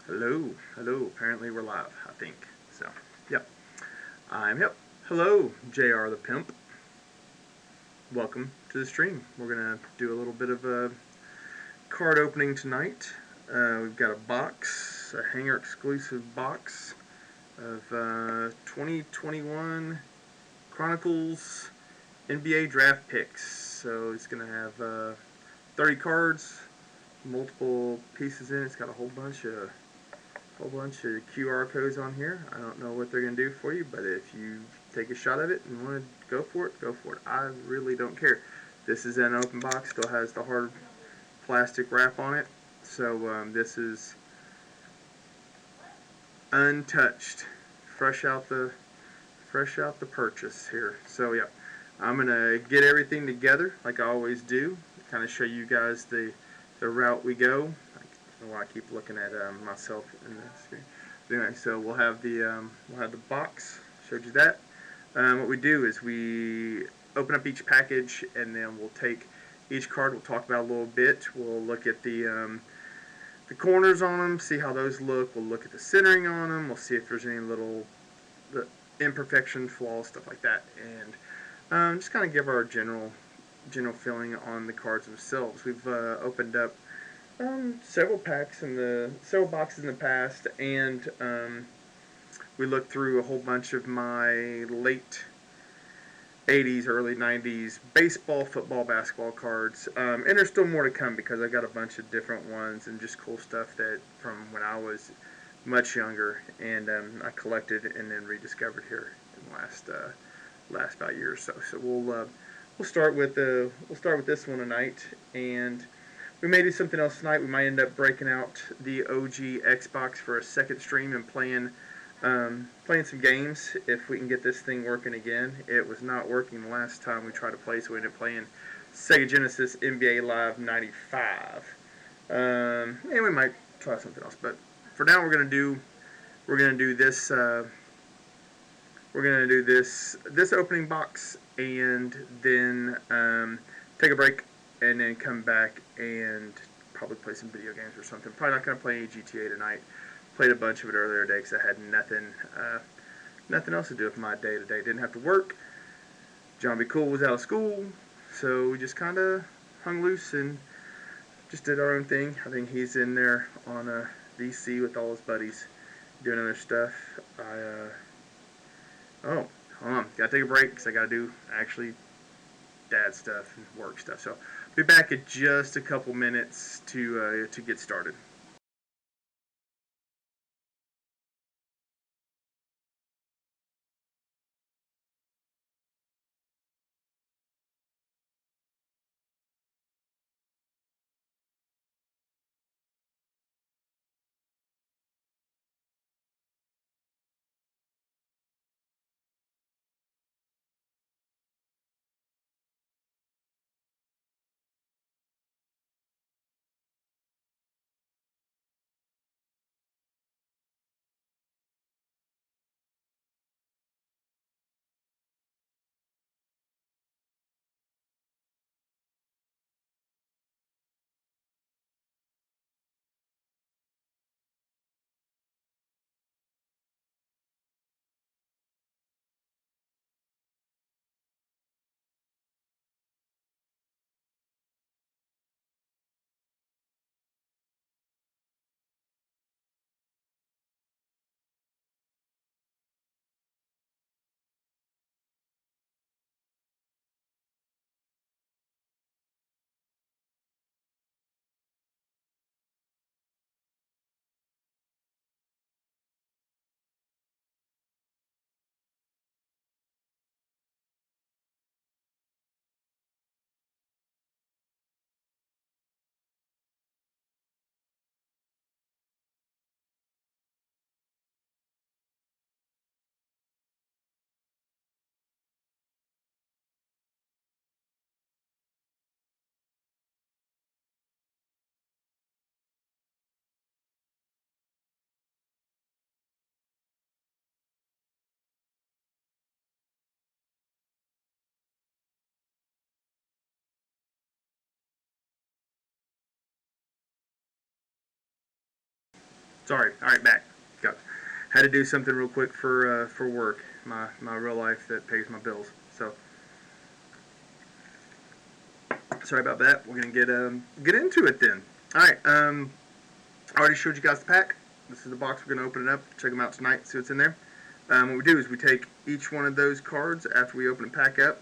Hello. Apparently we're live, I think. So, yep. Yep. Hello, JR the Pimp. Welcome to the stream. We're going to do a little bit of a card opening tonight. We've got a box, a hanger exclusive box of 2021 Chronicles NBA draft picks. So it's going to have 30 cards, multiple pieces in it. It's got a whole bunch of QR codes on here. I don't know what they're going to do for you, but if you take a shot at it and want to go for it, go for it. I really don't care. This is an open box, still has the hard plastic wrap on it, so this is untouched, fresh out the purchase here. So yeah, I'm gonna get everything together like I always do. Kind of show you guys the route we go. I don't know why I keep looking at myself in the screen. But anyway, so we'll have the box. Showed you that. What we do is we open up each package and then we'll take each card. We'll talk about it a little bit. We'll look at the corners on them, see how those look. We'll look at the centering on them. We'll see if there's any little imperfection, flaws, stuff like that, and just kind of give our general feeling on the cards themselves. We've opened up several boxes in the past, and we looked through a whole bunch of my late 80s, early 90s baseball, football, basketball cards, and there's still more to come because I got a bunch of different ones and just cool stuff that from when I was much younger, and I collected and then rediscovered here in the last about year or so. So we'll start with this one tonight, and we may do something else tonight. We might end up breaking out the OG Xbox for a second stream and playing some games if we can get this thing working again. It was not working the last time we tried to play, so we ended up playing Sega Genesis NBA Live 95. And we might try something else, but for now we're gonna do this this opening box, and then take a break and then come back and probably play some video games or something. Probably not gonna play any GTA tonight. Played a bunch of it earlier today because I had nothing else to do with my day today. Didn't have to work. John B. Cool was out of school, so we just kind of hung loose and just did our own thing. I think he's in there on DC with all his buddies doing other stuff. Hold on, gotta take a break because I gotta do actually dad stuff and work stuff. So I'll be back in just a couple minutes to get started. Sorry. All right, back. Got had to do something real quick for work, my real life that pays my bills. So sorry about that. We're gonna get into it then. All right. I already showed you guys the pack. This is the box. We're gonna open it up. Check them out tonight. See what's in there. What we do is we take each one of those cards after we open the pack up.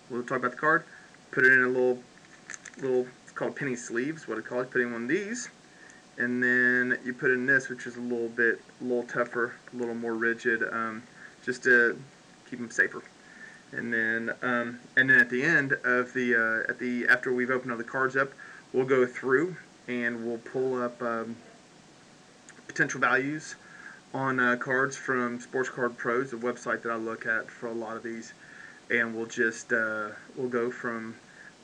We'll talk about the card. Put it in a little. It's called penny sleeves. What I call it. Put in one of these. And then you put in this, which is a little tougher, a little more rigid, just to keep them safer. And then at the end of after we've opened all the cards up, we'll go through and we'll pull up potential values on cards from Sports Card Pros, the website that I look at for a lot of these, and we'll just we'll go from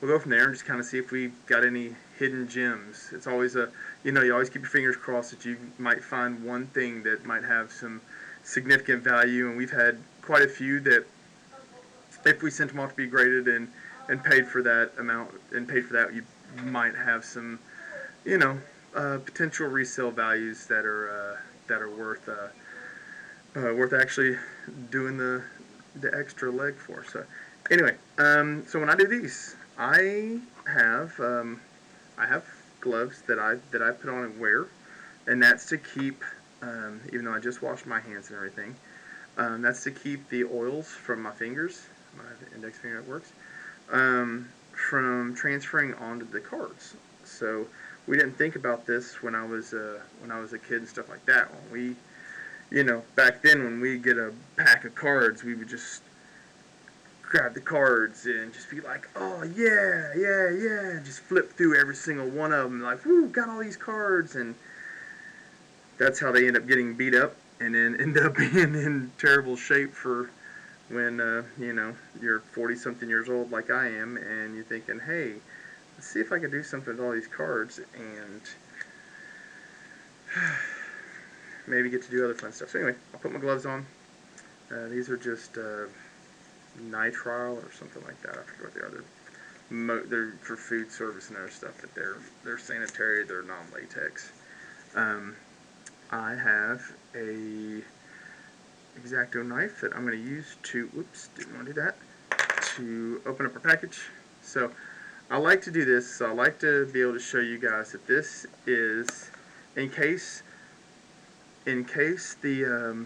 there and just kind of see if we've got any hidden gems. It's always you always keep your fingers crossed that you might find one thing that might have some significant value, and we've had quite a few that if we sent them off to be graded and paid for that amount and paid for that, you might have some potential resale values that are worth actually doing the extra leg for. So anyway, so when I do these, I have gloves that I put on and wear, and that's to keep, even though I just washed my hands and everything, that's to keep the oils from my fingers, my index finger it works, from transferring onto the cards. So we didn't think about this when I was a kid and stuff like that. When we, back then when we get a pack of cards, we would just grab the cards and just be like, oh yeah, and just flip through every single one of them, like, woo, got all these cards, and that's how they end up getting beat up and then end up being in terrible shape for when you're 40-something years old like I am, and you're thinking, hey, let's see if I can do something with all these cards and maybe get to do other fun stuff. So anyway, I'll put my gloves on. These are just nitrile or something like that. I forget what they are. They're for food service and other stuff, but they're sanitary. They're non-latex. I have a X-Acto knife that I'm going to use to, whoops, didn't want to do that, to open up our package. So I like to do this, so I like to be able to show you guys that this is, in case the,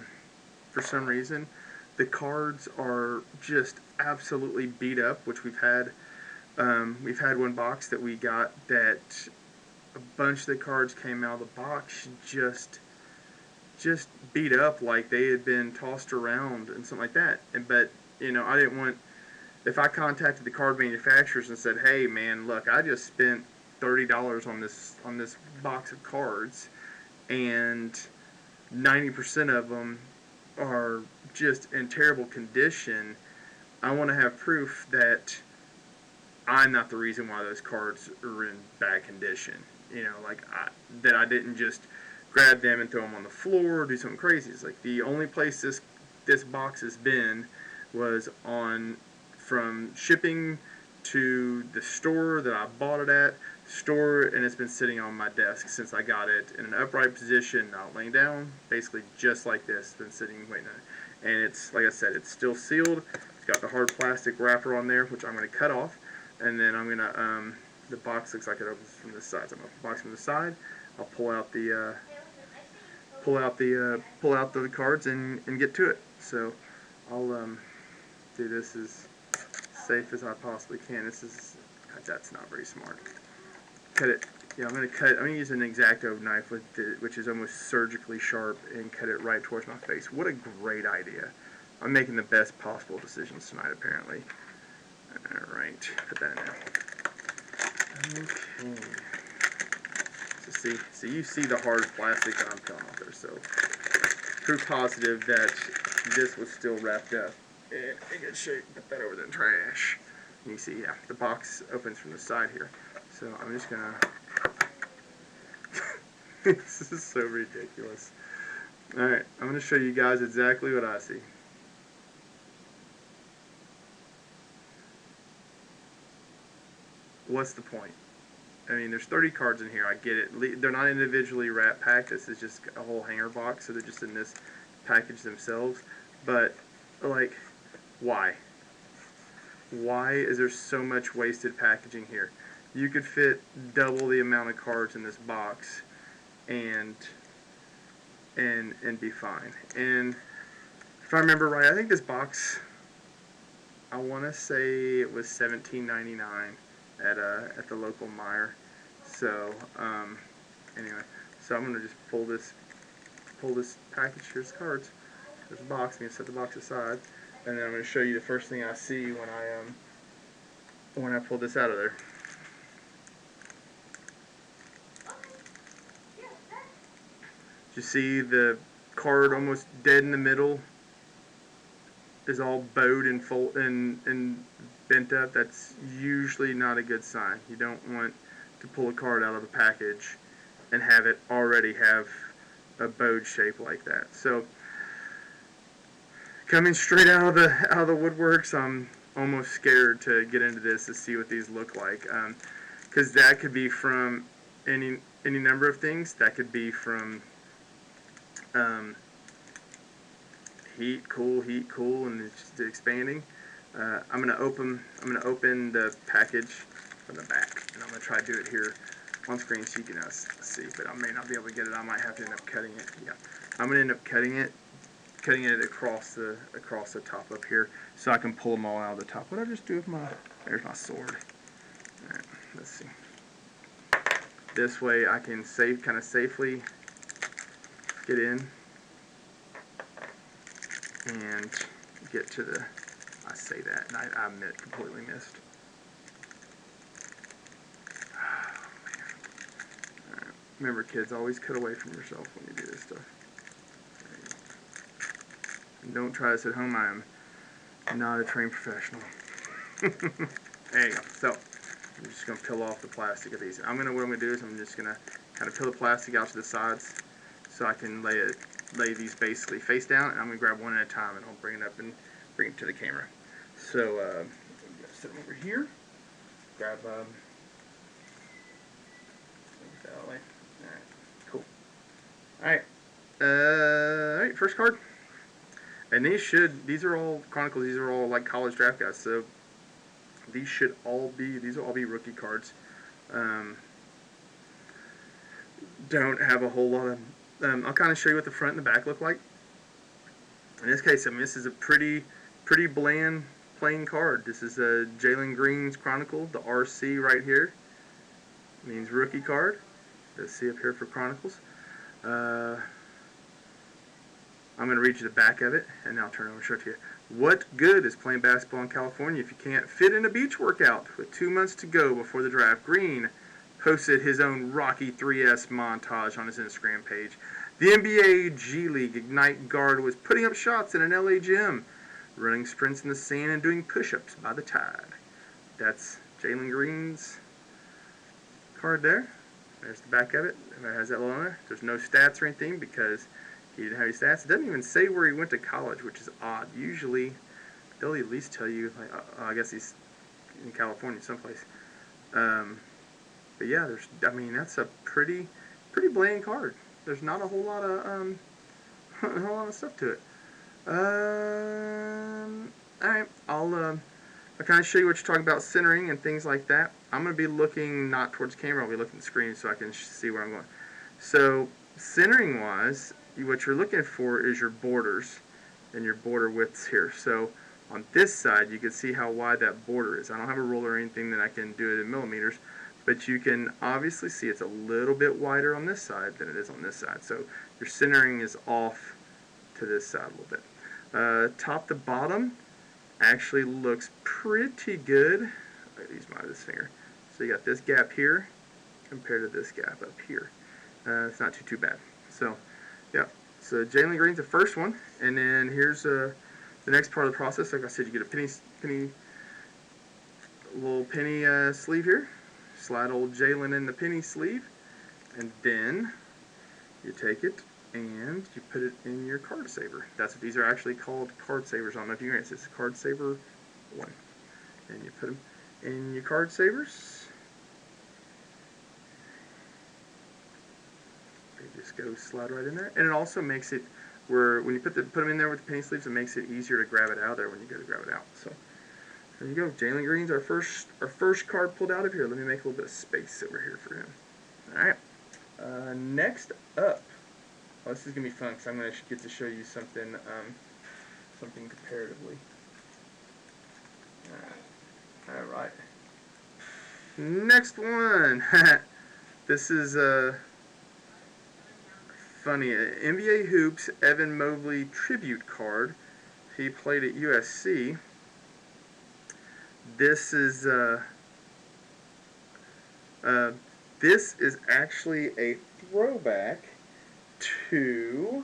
for some reason, the cards are just absolutely beat up, which we've had one box that we got that a bunch of the cards came out of the box just beat up like they had been tossed around and something like that. But I didn't want, if I contacted the card manufacturers and said, hey man, look, I just spent $30 on this box of cards, and 90% of them are just in terrible condition, I want to have proof that I'm not the reason why those cards are in bad condition. That I didn't just grab them and throw them on the floor or do something crazy. It's like the only place this box has been was from shipping to the store that I bought it at, and it's been sitting on my desk since I got it in an upright position, not laying down, basically just like this. It's been sitting waiting on it. And it's, like I said, it's still sealed. It's got the hard plastic wrapper on there, which I'm going to cut off, and then I'm going to, the box looks like it opens from this side. So I'm going to open the box from the side. I'll pull out the cards and get to it. So I'll do this as safe as I possibly can. That's not very smart. Cut it. Yeah, I'm gonna use an X-Acto knife which is almost surgically sharp, and cut it right towards my face. What a great idea! I'm making the best possible decisions tonight, apparently. All right, put that in there. Okay. So you see the hard plastic that I'm peeling off there. So proof positive that this was still wrapped up in good shape. Put that over the trash. And you see, yeah, the box opens from the side here. So I'm just gonna. This is so ridiculous. All right, I'm gonna show you guys exactly what I see. What's the point? I mean, there's 30 cards in here. I get it. They're not individually wrap packed. This is just a whole hanger box, so they're just in this package themselves. But, like, why? Why is there so much wasted packaging here? You could fit double the amount of cards in this box and be fine. And if I remember right, I think this box, I want to say it was $17.99 at the local Meijer. So anyway, so I'm gonna just pull this package. Here's the cards. There's a box. I'm gonna set the box aside, and then I'm gonna show you the first thing I see when I pull this out of there. You see the card almost dead in the middle is all bowed and bent up. That's usually not a good sign. You don't want to pull a card out of a package and have it already have a bowed shape like that. So coming straight out of the woodworks, I'm almost scared to get into this to see what these look like, because that could be from any number of things. That could be from heat, cool, and it's just expanding. I'm gonna open the package from the back, and I'm gonna try to do it here on screen so you can see. But I may not be able to get it. I might have to end up cutting it. Yeah, I'm gonna end up cutting it across the top up here, so I can pull them all out of the top. What did I just do with my? There's my sword. All right, let's see. This way I can kind of safely get in and get to the. I say that, and I completely missed. Oh, man. All right. Remember, kids, always cut away from yourself when you do this stuff. There you go. And don't try this at home. I am not a trained professional. There you go. So I'm just going to peel off the plastic of these. What I'm going to do is I'm just going to kind of peel the plastic out to the sides so I can lay these basically face down, and I'm going to grab one at a time, and I'll bring it up and bring it to the camera. So I'm going to set them over here. Grab that out of the way. All right, cool. All right, first card. And these are all Chronicles. These are all like college draft guys. So these will all be rookie cards. Don't have a whole lot of. I'll kind of show you what the front and the back look like. In this case, I mean, this is a pretty bland, plain card. This is a Jalen Green's Chronicle. The RC right here means rookie card. Let's see up here for Chronicles. I'm going to read you the back of it, and now I'll turn it over and show it to you. What good is playing basketball in California if you can't fit in a beach workout? With 2 months to go before the draft, Green posted his own Rocky 3S montage on his Instagram page. The NBA G League Ignite guard was putting up shots in an LA gym, running sprints in the sand and doing push-ups by the tide. That's Jalen Green's card there. There's the back of it. It has that on there. There's no stats or anything because he didn't have any stats. It doesn't even say where he went to college, which is odd. Usually, they'll at least tell you, like, I guess he's in California someplace. But yeah, that's a pretty bland card. There's not a whole lot of stuff to it. All right, I'll kind of show you what you're talking about centering and things like that. I'm going to be looking not towards the camera. I'll be looking at the screen so I can see where I'm going. So centering wise, what you're looking for is your borders and your border widths here. So on this side, you can see how wide that border is. I don't have a ruler or anything that I can do it in millimeters, but you can obviously see it's a little bit wider on this side than it is on this side. So your centering is off to this side a little bit. Top to bottom actually looks pretty good. I'll use this finger. So you got this gap here compared to this gap up here. It's not too bad. So, yeah. So Jalen Green's the first one, and then here's the next part of the process. Like I said, you get a little penny sleeve here. Slide old Jalen in the penny sleeve, and then you take it and you put it in your card saver. That's what these are actually called, card savers. I don't know if you can see this. Card saver 1, and you put them in your card savers. just go slide right in there. And it also makes it where when you put them in there with the penny sleeves, it makes it easier to grab it out of there when you go to grab it out. So there you go. Jalen Green's our first card pulled out of here. Let me make a little bit of space over here for him. All right. Next up, well, this is gonna be fun because I'm gonna get to show you something something comparatively. All right. Next one. This is funny. NBA Hoops Evan Mobley tribute card. He played at USC. This is actually a throwback to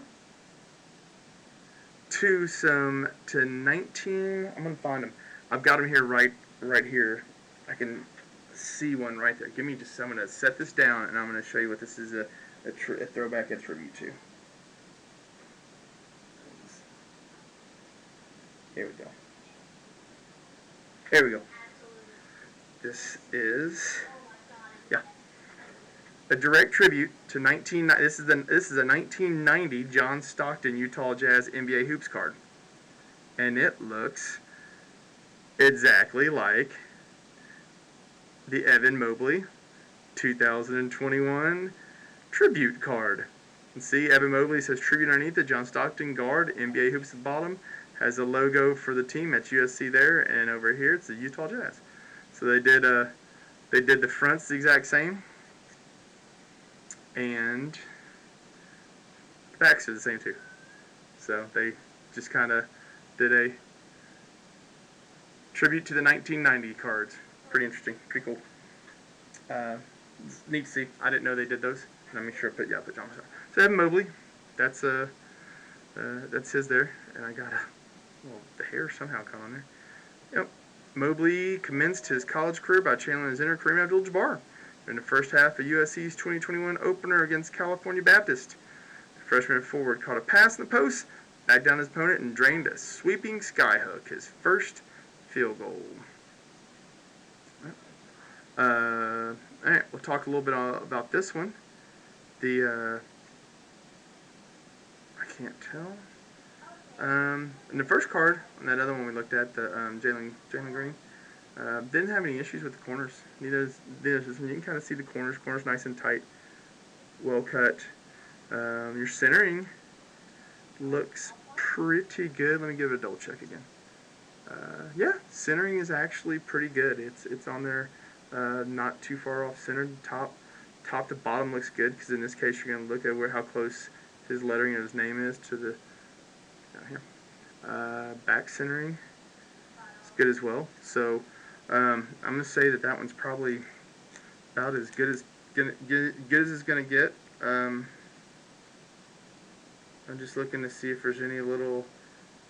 19. I'm gonna find them. I've got them here right here. I can see one right there. Give me just. I'm gonna set this down and I'm gonna show you what this is a throwback and tribute to. Here we go. Here we go. This is a direct tribute to 19. This is a 1990 John Stockton Utah Jazz NBA Hoops card, and it looks exactly like the Evan Mobley 2021 tribute card. And see, Evan Mobley says tribute underneath it. John Stockton guard, NBA Hoops at the bottom, has a logo for the team. That's USC there, and over here it's the Utah Jazz. So they did the fronts the exact same, and the backs are the same too. So they just kind of did a tribute to the 1990 cards. Pretty interesting, pretty cool. Neat to see. I didn't know they did those. Let me make sure I put pajamas on. So Evan Mobley, that's his there, and I got the hair somehow caught on there. Yep. Mobley commenced his college career by channeling his inner Kareem Abdul-Jabbar in the first half of USC's 2021 opener against California Baptist. The freshman forward caught a pass in the post, backed down his opponent, and drained a sweeping skyhook, his first field goal. All right, we'll talk a little bit about this one. I can't tell. And the first card on that other one we looked at, the Jalen Green, didn't have any issues with the corners. Neither does this one. You can kind of see the corners. Corners nice and tight, well cut. Your centering looks pretty good. Let me give it a double check again. Yeah, centering is actually pretty good. It's on there, not too far off center. Top to bottom looks good because in this case you're going to look at how close his lettering of his name is to the down here. Back centering is good as well. So I'm going to say that one's probably about as good as it's going to get. I'm just looking to see if there's any little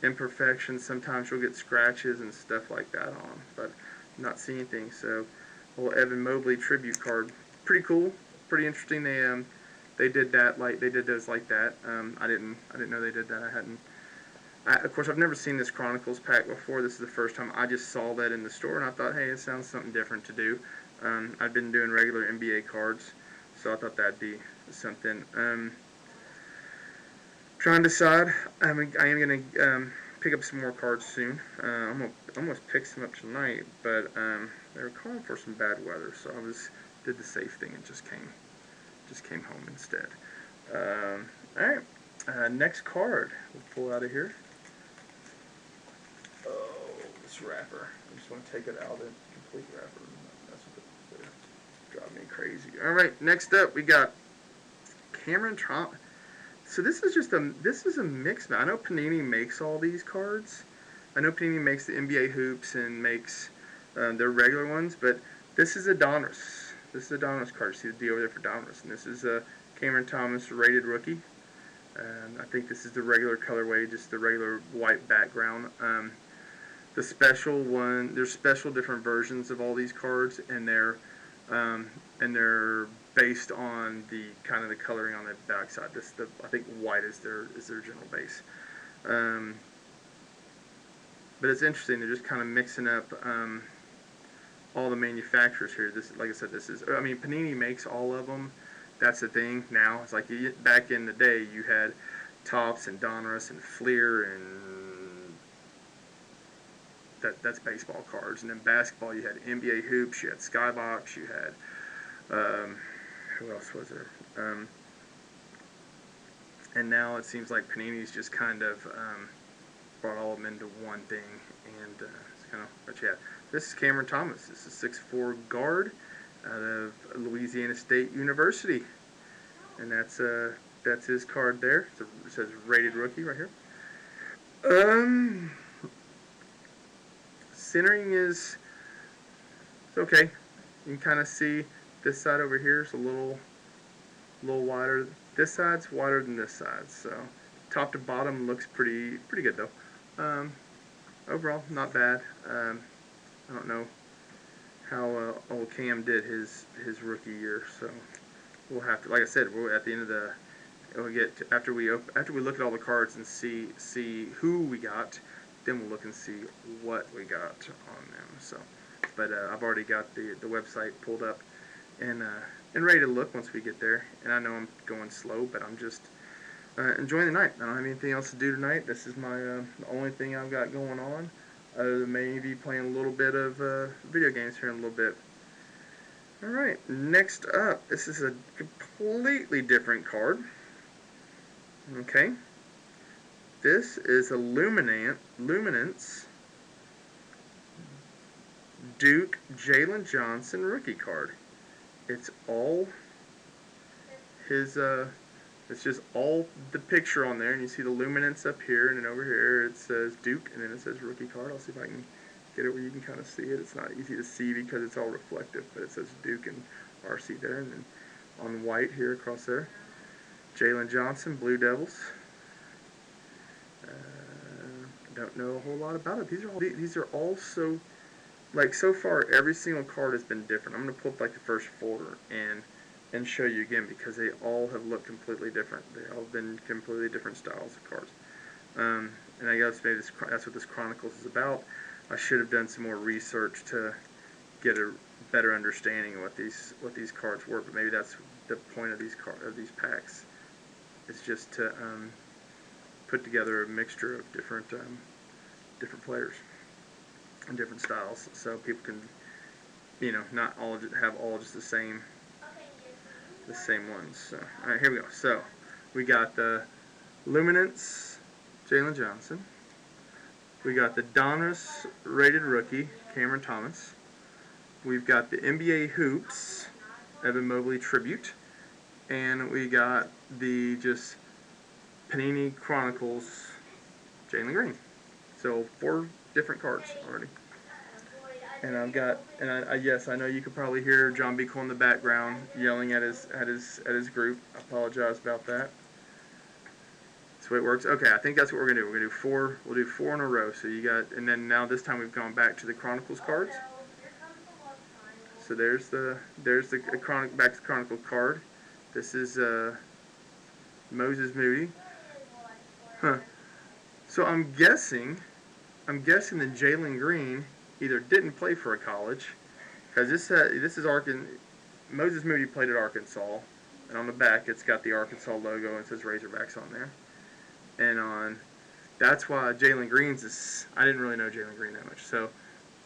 imperfections. Sometimes you'll get scratches and stuff like that on, but I'm not seeing anything. So, little Evan Mobley tribute card, pretty cool, pretty interesting. They did that those like that. I didn't know they did that. Of course, I've never seen this Chronicles pack before. This is the first time I just saw that in the store, and I thought, hey, it sounds something different to do. I've been doing regular NBA cards, so I thought that'd be something. Trying to decide. I am going to pick up some more cards soon. I'm almost picked some up tonight, but they were calling for some bad weather, so I did the safe thing and just came home instead. All right. Next card. We'll pull out of here. Oh, this wrapper. I just want to take it out of the complete wrapper. That's what drive me crazy. All right. Next up, we got Cameron Thomas. So this is a mix. I know Panini makes all these cards. I know Panini makes the NBA hoops and makes their regular ones, but this is a Donruss. This is a Donruss card. See the D over there for Donruss, and this is a Cameron Thomas rated rookie. I think this is the regular colorway, just the regular white background. The special one, there's special different versions of all these cards, and they're based on the kind of the coloring on the backside. I think white is their general base. But it's interesting. They're just kind of mixing up all the manufacturers here. This, like I said, Panini makes all of them, that's the thing now. It's like back in the day, you had Topps and Donruss and Fleer, and that's baseball cards. And then basketball, you had NBA hoops, you had Skybox, you had who else was there? And now it seems like Panini's just kind of brought all of them into one thing, and it's kind of what you have. This is Cameron Thomas. This is 6'4" guard out of Louisiana State University, and that's his card there. So it says rated rookie right here. Centering is it's okay. You can kind of see this side over here is a little wider. This side's wider than this side, so top to bottom looks pretty good though. Overall, not bad. I don't know how old Cam did his rookie year, so we'll have to, like I said, we'll at the end of the we'll get to, after we look at all the cards and see who we got, then we'll look and see what we got on them. So, but I've already got the website pulled up and ready to look once we get there. And I know I'm going slow, but I'm just enjoying the night. I don't have anything else to do tonight. This is my the only thing I've got going on, other than maybe playing a little bit of video games here in a little bit. Alright, next up, this is a completely different card. Okay. This is a Luminance Duke Jalen Johnson rookie card. It's all his, it's just all the picture on there, and you see the Luminance up here, and then over here it says Duke, and then it says rookie card. I'll see if I can get it where you can kind of see it. It's not easy to see because it's all reflective, but it says Duke and RC there, and then on white here across there, Jalen Johnson, Blue Devils. Don't know a whole lot about it. These are all so, like, so far every single card has been different. I'm going to pull up like the first folder and show you again, because they all have looked completely different. They all have been completely different styles of cards. And I guess maybe that's what this Chronicles is about. I should have done some more research to get a better understanding of what these cards were, but maybe that's the point of these packs. It's just to put together a mixture of different players and different styles, so people can, not all have all just the same ones. So, all right, here we go. So we got the Luminance Jalen Johnson. We got the Donruss rated rookie Cameron Thomas. We've got the NBA Hoops Evan Mobley tribute, and we got the just Panini Chronicles Jalen Green. So 4 different cards already. And I've got, and yes, I know you could probably hear John B. Cole in the background yelling at his group. I apologize about that. That's the way it works. Okay, I think that's what we're gonna do. We're gonna do 4. We'll do 4 in a row. So you got, and then now this time we've gone back to the Chronicles cards. So there's the back to the Chronicle card. This is Moses Moody. Huh. So I'm guessing that Jalen Green either didn't play for a college, because this is Moses Moody played at Arkansas, and on the back it's got the Arkansas logo and it says Razorbacks on there. And that's why Jalen Green's is, I didn't really know Jalen Green that much, so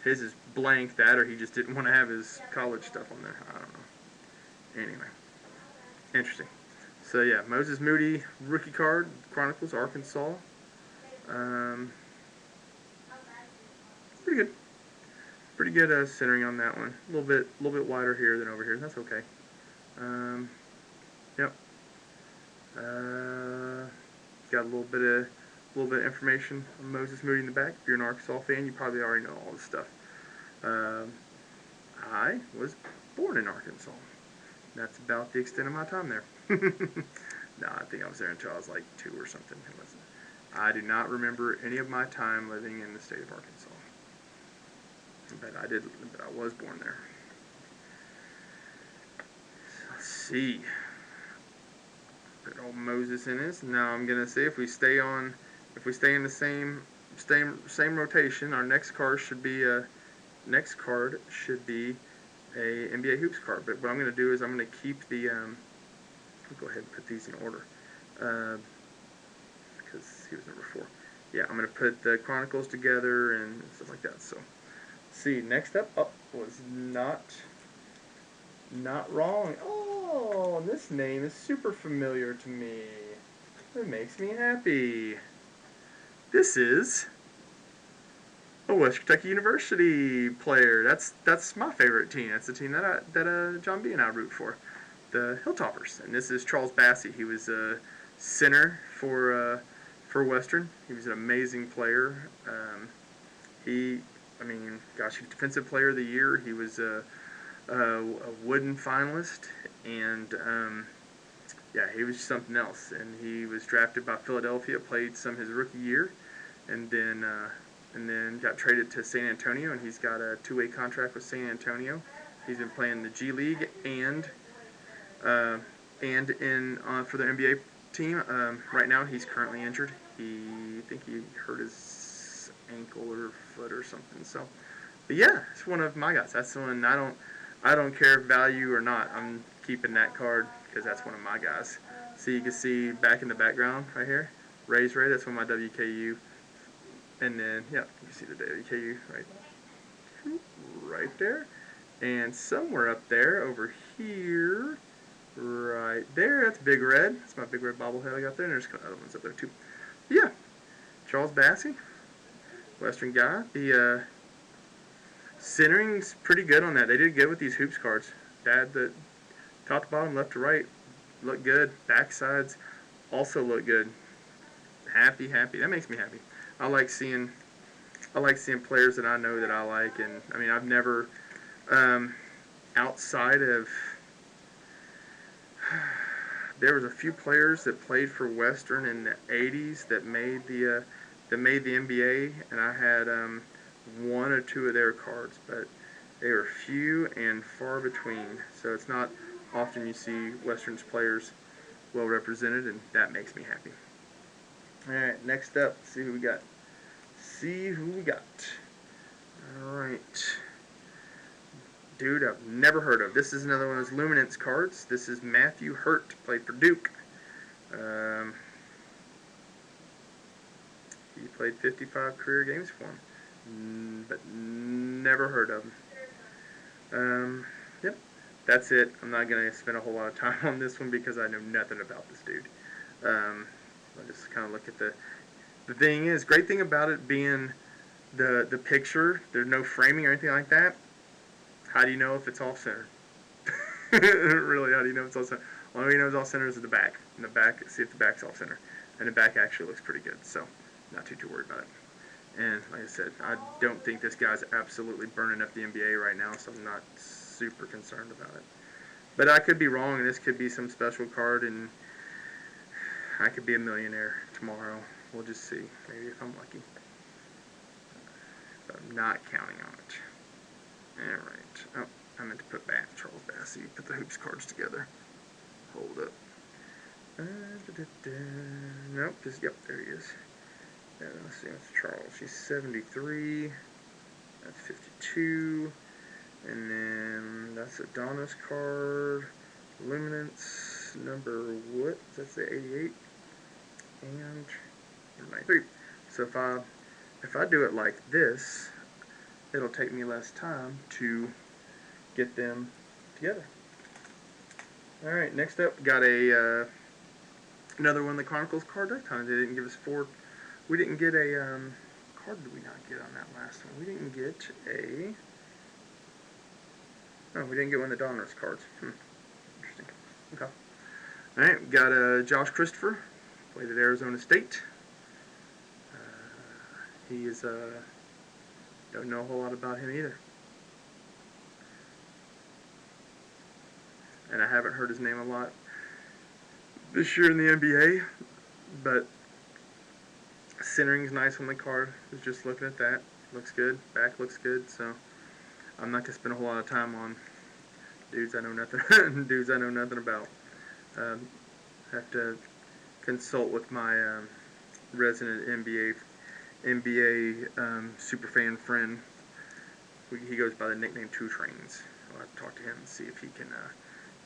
his is blank, that, or he just didn't want to have his college stuff on there. I don't know. Anyway, interesting. So yeah, Moses Moody rookie card, Chronicles, Arkansas. Pretty good. Pretty good centering on that one. A little bit wider here than over here. That's okay. Yep. Got a little bit of information on Moses Moody in the back. If you're an Arkansas fan, you probably already know all this stuff. I was born in Arkansas. That's about the extent of my time there. No, I think I was there until I was like 2 or something. I do not remember any of my time living in the state of Arkansas. But I was born there. Let's see. Put old Moses in this. Now I'm gonna see if we stay in the same rotation. Our next card should be a NBA Hoops card. But what I'm gonna do is I'm gonna keep the I'll go ahead and put these in order because he was number 4. Yeah, I'm going to put the Chronicles together and stuff like that. So, see, next up, was not wrong. Oh, this name is super familiar to me. It makes me happy. This is a West Kentucky University player. That's my favorite team. That's the team that John B and I root for, the Hilltoppers. And this is Charles Bassey. He was a center for Western. He was an amazing player. He was Defensive Player of the Year. He was a Wooden finalist, and yeah, he was something else. And he was drafted by Philadelphia, played some his rookie year, and then got traded to San Antonio, and he's got a 2-way contract with San Antonio. He's been playing the G League and in for the NBA team. Right now, he's currently injured. I think he hurt his ankle or foot or something. So, but yeah, it's one of my guys. That's the one I don't care if value or not. I'm keeping that card because that's one of my guys. So you can see back in the background right here, Rays Ray. That's one of my WKU. And then, yeah, you see the WKU right there. And somewhere up there, over here, right there, that's Big Red. That's my Big Red bobblehead I got there. And there's other ones up there, too. Yeah, Charles Bassey, Western guy. The centering's pretty good on that. They did good with these hoops cards. The top to bottom, left to right, look good. Backsides also look good. Happy. That makes me happy. I like seeing players that I know that I like, and I mean I've never outside of there was a few players that played for Western in the '80s that made the NBA, and I had one or two of their cards, but they were few and far between. So it's not often you see Western's players well represented, and that makes me happy. Alright, next up, see who we got. Alright. Dude I've never heard of. This is another one of those Luminance cards. This is Matthew Hurt, played for Duke. He played 55 career games for him, but never heard of him. Yep, that's it. I'm not going to spend a whole lot of time on this one because I know nothing about this dude. I just kind of look at the thing is, great thing about it being the picture, there's no framing or anything like that. How do you know if it's off center? Really, how do you know if it's off center? Only way you know it's off center is at the back. In the back, see if the back's off center. And the back actually looks pretty good, so not too worried about it. And like I said, I don't think this guy's absolutely burning up the NBA right now, so I'm not super concerned about it. But I could be wrong, and this could be some special card, and I could be a millionaire tomorrow. We'll just see. Maybe if I'm lucky. But I'm not counting on it. Alright. Oh, I meant to put back Charles Bassey. Put the hoops cards together. Hold up. Nope. Yep, there he is. Let's see, that's Charles. He's 73. That's 52. And then that's Adonis card. Luminance number what? That's the 88. And number 93. So if I do it like this, it'll take me less time to get them together. Alright, next up, got another one of the Chronicles card deck. They didn't give us 4. We didn't get a card. Did we not get on that last one? We didn't get a. Oh, we didn't get one of the Donruss cards. Interesting. Okay. Alright, got Josh Christopher, played at Arizona State. He is, don't know a whole lot about him either. And I haven't heard his name a lot this year in the NBA, but centering's nice on the card. I was just looking at that. Looks good. Back looks good, so I'm not going to spend a whole lot of time on dudes I know nothing about. Have to consult with my resident NBA superfan friend. He goes by the nickname Two Trains. I'll have to talk to him and see if he can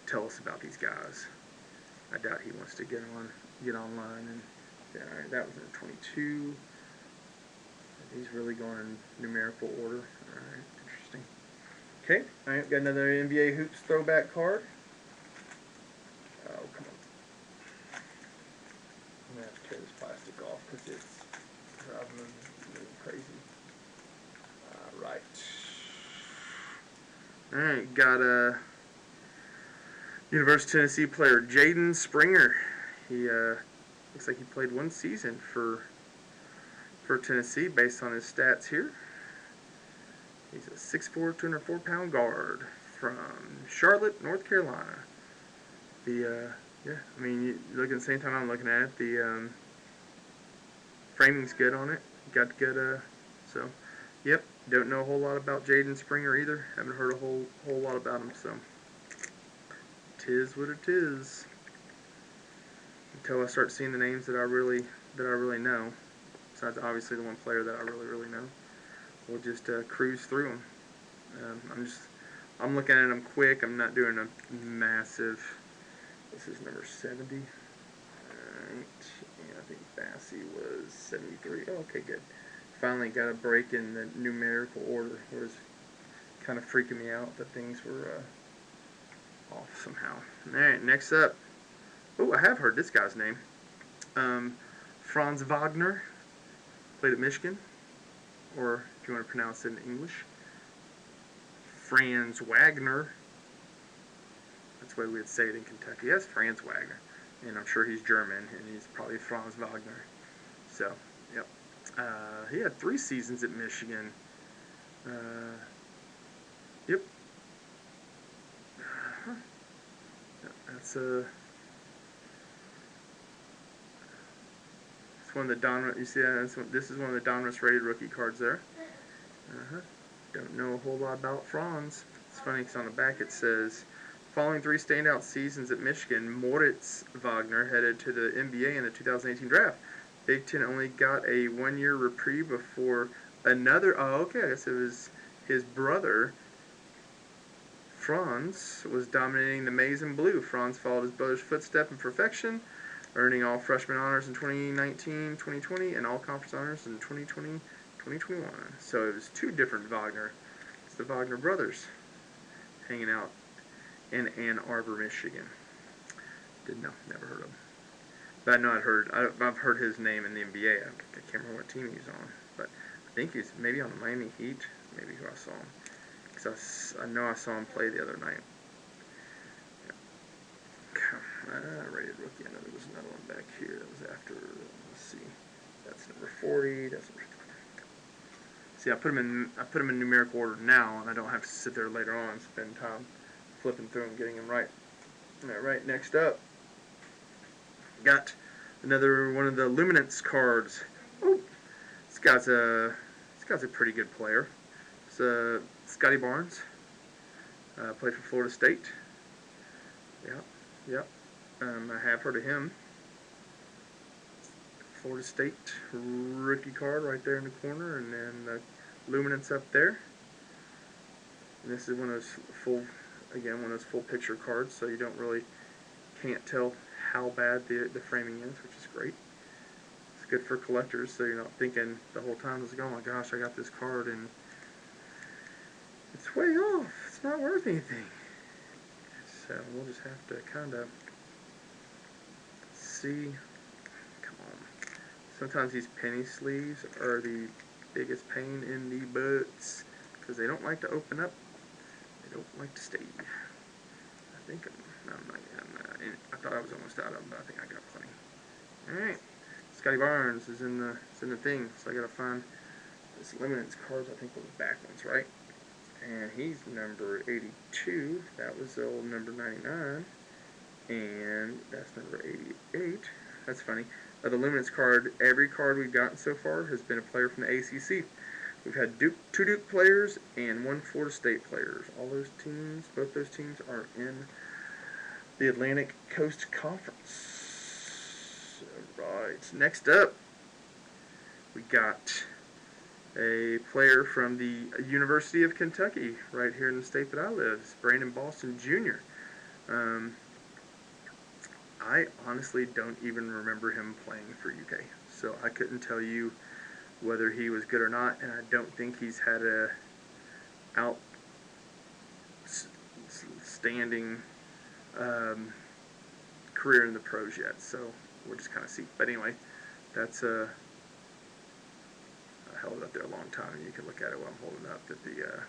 tell us about these guys. I doubt he wants to get online. And yeah, all right, that was number 22. He's really going in numerical order. All right, interesting. Okay, all right, got another NBA Hoops throwback card. Oh, come on. I'm going to have to tear this plastic off because it's driving me crazy. Right. All right, got a University of Tennessee player, Jaden Springer. He looks like he played one season for Tennessee based on his stats here. He's a 6'4", 204-pound guard from Charlotte, North Carolina. Yeah, I mean, you look at the same time I'm looking at it, the framing's good on it. Got good, so, yep. Don't know a whole lot about Jaden Springer either. Haven't heard a whole lot about him, so. Tis what it is. Until I start seeing the names that I really know. Besides, obviously, the one player that I really know. We'll just cruise through them. I'm looking at them quick. I'm not doing a massive. This is number 70. Alright. Yeah, I think Bassey was 73. Oh, okay, good. Finally got a break in the numerical order. It was kind of freaking me out that things were off somehow. Alright, next up. Oh, I have heard this guy's name. Franz Wagner. Played at Michigan. Or, if you want to pronounce it in English, Franz Wagner. That's the way we would say it in Kentucky. Yes, Franz Wagner. And I'm sure he's German, and he's probably Franz Wagner. So, yep. He had 3 seasons at Michigan. Yep. That's it's one of the Donruss. You see that? This is one of the Donruss rated rookie cards there. Don't know a whole lot about Franz. It's funny because on the back it says, following 3 standout seasons at Michigan, Moritz Wagner headed to the NBA in the 2018 draft. Big Ten only got a 1-year reprieve before another. Oh, okay. I guess it was his brother. Franz was dominating the maize and blue. Franz followed his brother's footstep in perfection, earning all freshman honors in 2019, 2020, and all conference honors in 2020, 2021. So it was 2 different Wagner. It's the Wagner brothers hanging out in Ann Arbor, Michigan. Didn't know, never heard of him. But I know I've heard his name in the NBA. I can't remember what team he's on, but I think he's maybe on the Miami Heat. Maybe who I saw him. Because I know I saw him play the other night. Rated rookie. I know there was another one back here that was after. Let's see. That's number 40. That's number 20. See, I put them in numerical order now, and I don't have to sit there later on and spend time flipping through and getting them right. All right. Next up, got another one of the Luminance cards. Oh, this guy's a pretty good player. It's Scotty Barnes. Played for Florida State. Yep. I have heard of him. Florida State rookie card right there in the corner, and then the Luminance up there. And this is one of those full picture cards, so you can't tell how bad the framing is, which is great. It's good for collectors, so you're not thinking the whole time, oh my gosh, I got this card and it's way off. It's not worth anything. So we'll just have to kind of see. Come on. Sometimes these penny sleeves are the biggest pain in the butts because they don't like to open up. They don't like to stay. I think I thought I was almost out of them, but I think I got plenty. All right. Scotty Barnes is in the thing, so I gotta find this Luminance cards. I think were the back ones, right? And he's number 82. That was the old number 99. And that's number 88. That's funny. The Luminance card, every card we've gotten so far has been a player from the ACC. We've had 2 Duke players and 1 Florida State players. Both those teams are in the Atlantic Coast Conference. Alright, next up, we got a player from the University of Kentucky, right here in the state that I live. It's Brandon Boston Jr. I honestly don't even remember him playing for UK, so I couldn't tell you whether he was good or not, and I don't think he's had a outstanding career in the pros yet. So we'll just kind of see. But anyway, that's I held it up there a long time, and you can look at it while I'm holding up. That the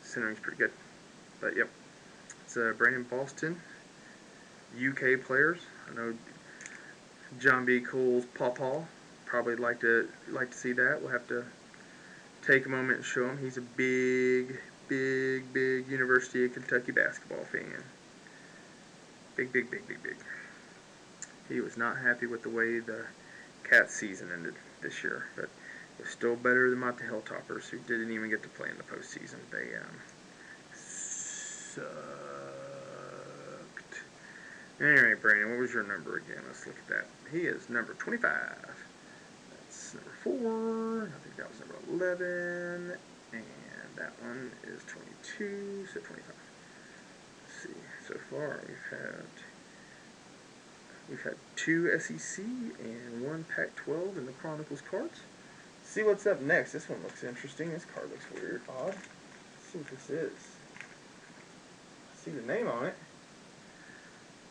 centering's pretty good. But yep, it's Brandon Boston. UK players. I know John B. Cole's Pawpaw probably like to see that. We'll have to take a moment and show him. He's a big University of Kentucky basketball fan. Big. He was not happy with the way the Cats season ended this year, but it was still better than my Hilltoppers, who didn't even get to play in the postseason. They sucked. Anyway, Brandon, what was your number again? Let's look at that. He is number 25. That's number 4. I think that was number 11. And that one is 22, so 25. Let's see. So far, we've had 2 SEC and 1 Pac-12 in the Chronicles cards. Let's see what's up next. This one looks interesting. This card looks weird, odd. Let's see what this is. See the name on it.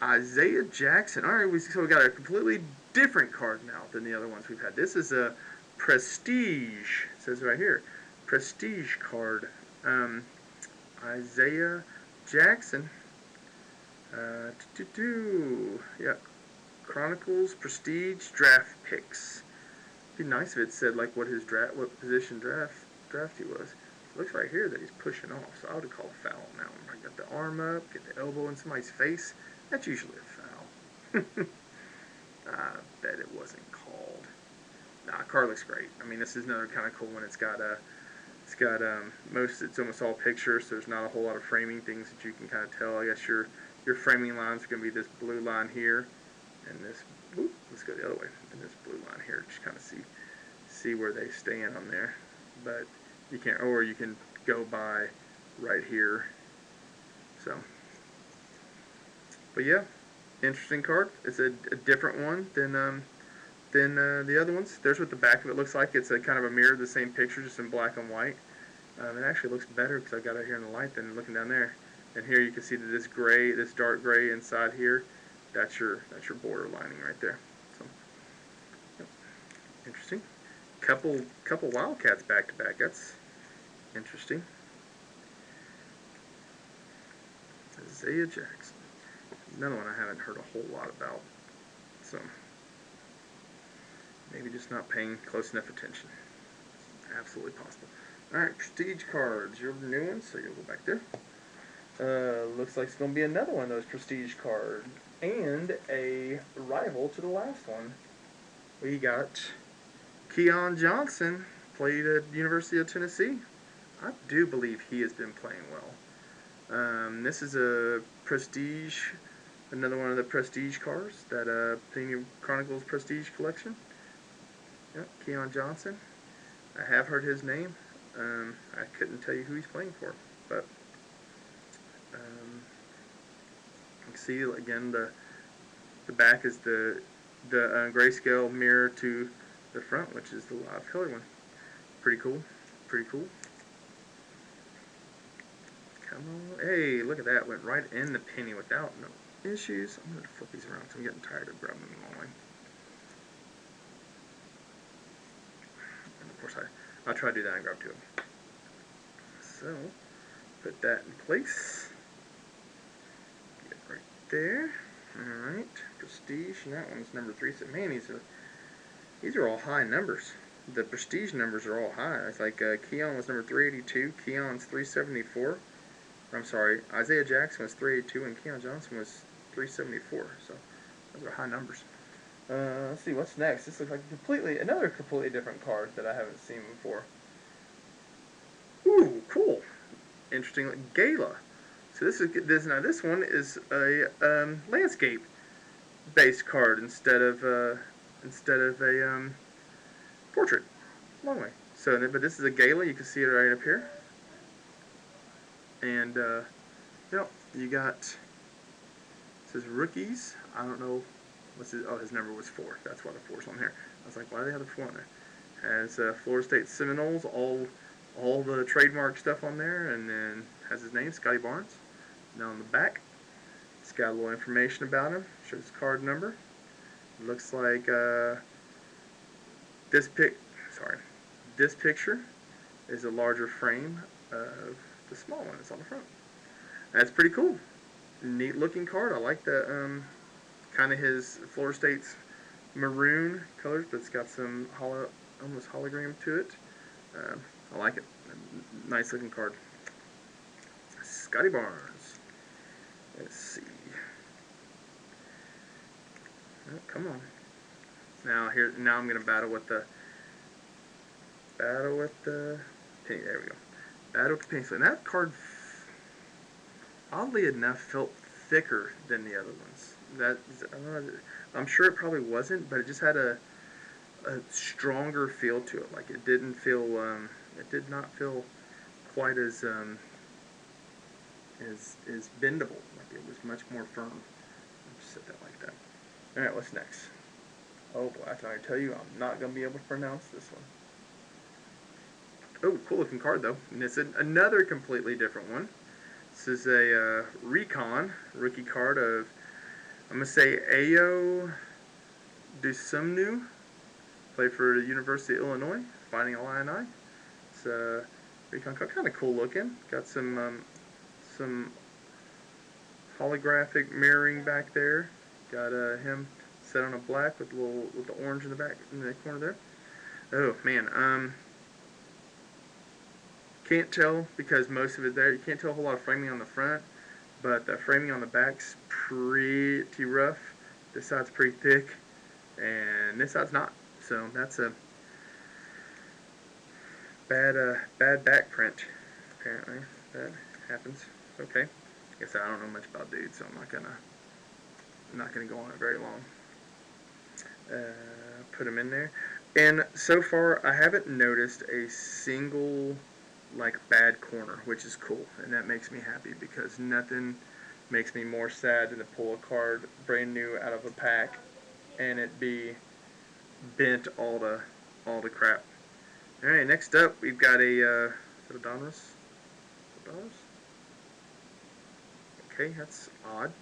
Isaiah Jackson. All right, so we got a completely different card now than the other ones we've had. This is a Prestige. It says right here, Prestige card. Isaiah Jackson. Yep. Chronicles Prestige draft picks. It'd be nice if it said like what position draft he was. It looks right here that he's pushing off, so I would have called a foul on that one. I got the arm up, get the elbow in somebody's face. That's usually a foul. I bet it wasn't called. Nah, card looks great. I mean, this is another kind of cool one. It's got it's almost all pictures, so there's not a whole lot of framing things that you can kind of tell. I guess your framing lines are going to be this blue line here, and this. Let's go the other way. And this blue line here, just kind of see where they stand on there. But you can't, or you can go by right here. So. But yeah, interesting card. It's a different one than the other ones. There's what the back of it looks like. It's a kind of a mirror of the same picture, just in black and white. It actually looks better because I got it here in the light than looking down there. And here you can see that this dark gray inside here, that's your border lining right there. So, yep. Interesting. Couple Wildcats back to back. That's interesting. Isaiah Jackson. Another one I haven't heard a whole lot about, so maybe just not paying close enough attention. It's absolutely possible. Alright, Prestige cards. Your new ones, so you'll go back there. Looks like it's going to be another one of those Prestige cards, and a rival to the last one. We got Keon Johnson, played at University of Tennessee. I do believe he has been playing well. This is a Prestige. Another one of the Prestige cards, that Panini Chronicles Prestige collection. Yep, Keon Johnson. I have heard his name. I couldn't tell you who he's playing for, but you can see again the back is the grayscale mirror to the front, which is the live color one. Pretty cool. Come on, hey, look at that! Went right in the penny without no issues. I'm going to flip these around because I'm getting tired of grabbing them all in. And of course, I'll try to do that and grab 2 of them. So, put that in place. Get it right there. Alright, Prestige, and that one's number 3. So, man, these are all high numbers. The Prestige numbers are all high. It's like Keon was number 382, Keon's 374. I'm sorry, Isaiah Jackson was 382, and Keon Johnson was 374, so those are high numbers. Let's see, what's next? This looks like another completely different card that I haven't seen before. Ooh, cool. Interesting, Gala. So this one is a landscape-based card instead of a portrait. Long way. So, but this is a Gala. You can see it right up here. And, yep, you got, says rookies. I don't know. His number was 4. That's why the 4's on here. I was like, why do they have the 4 on there? Has Florida State Seminoles, all the trademark stuff on there, and then has his name, Scotty Barnes. Now on the back, it's got a little information about him. Shows his card number. It looks like this picture is a larger frame of the small one that's on the front. That's pretty cool. Neat looking card. I like the kind of his Florida State's maroon colors, but it's got some almost hologram to it. I like it. Nice looking card. Scotty Barnes. Let's see. Oh, come on. Now I'm gonna battle with the penny. There we go. Battle with the penny. So that card, oddly enough, felt thicker than the other ones. I'm sure it probably wasn't, but it just had a stronger feel to it. Like it didn't feel, it did not feel quite as bendable. Like it was much more firm. I'll just set that like that. All right, what's next? Oh boy, I can already tell you, I'm not gonna be able to pronounce this one. Oh, cool looking card though, and it's another completely different one. This is a Recon rookie card of, I'm gonna say Ayo Dusumnu. Played for the University of Illinois, Fighting Illini. It's a Recon card, kind of cool looking. Got some holographic mirroring back there. Got him set on a black with the orange in the back in the corner there. Oh man, can't tell because most of it there. You can't tell a whole lot of framing on the front, but the framing on the back's pretty rough. This side's pretty thick, and this side's not. So that's a bad back print. Apparently that happens. Okay. I guess I don't know much about dudes, so I'm not gonna go on it very long. Put them in there, and so far I haven't noticed a single like bad corner, which is cool, and that makes me happy because nothing makes me more sad than to pull a card brand new out of a pack and it be bent all to crap. All right, next up we've got a is it a Donruss? Okay, that's odd.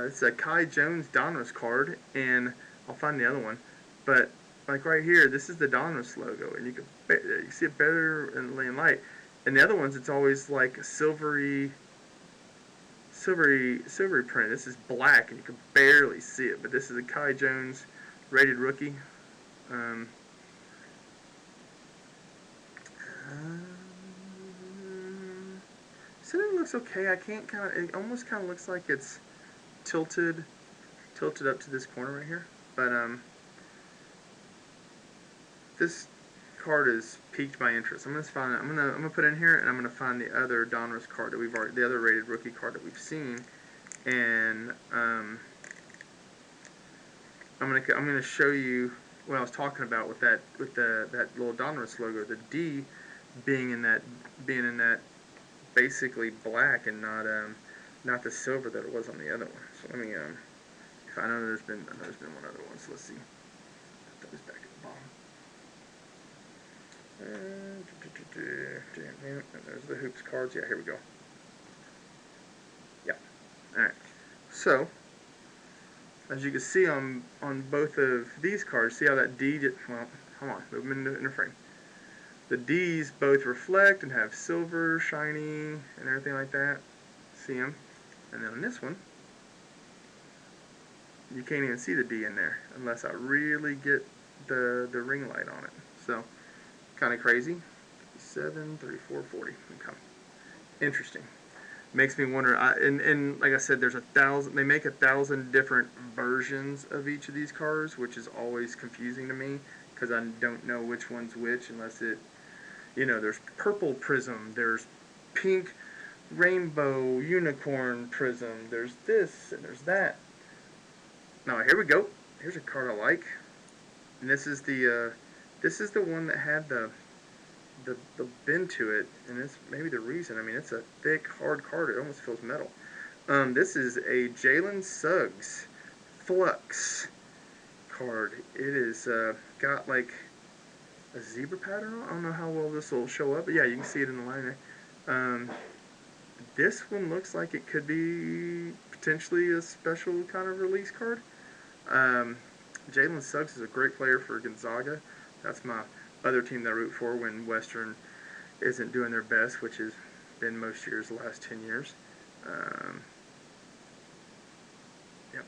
It's a Kai Jones Donruss card, and I'll find the other one. But like right here, this is the Donruss logo, and you see it better in light. And the other ones, it's always like silvery print. This is black, and you can barely see it. But this is a Kai Jones rated rookie. So it looks okay. I can't it almost kind of looks like it's tilted up to this corner right here. But this card has piqued my interest. I'm gonna put it in here, and I'm gonna find the other Donruss card that the other rated rookie card that we've seen, and I'm gonna show you what I was talking about with that little Donruss logo, the D being in that basically black and not the silver that it was on the other one. So let me I know there's been one other one. So let's see. That was back at the bottom. There's the hoops cards. Yeah, here we go. Yeah. All right. So as you can see on both of these cards, see how that D come on, move them in the frame. The D's both reflect and have silver shining and everything like that. See them? And then on this one, you can't even see the D in there unless I really get the ring light on it. So, kind of crazy. 7, 34, 40. Okay. Interesting. Makes me wonder. And like I said, there's 1,000. They make 1,000 different versions of each of these cards, which is always confusing to me because I don't know which one's which unless it. There's purple prism, there's pink rainbow unicorn prism, there's this and there's that. Now here we go. Here's a card I like, and this is the one that had the the bend to it, and it's maybe the reason. I mean, it's a thick, hard card. It almost feels metal. This is a Jalen Suggs Flux card. It is got like a zebra pattern on it. I don't know how well this will show up, but yeah, you can see it in the line there. This one looks like it could be potentially a special kind of release card. Jalen Suggs is a great player for Gonzaga. That's my other team that I root for when Western isn't doing their best, which has been most years the last 10 years. Yep,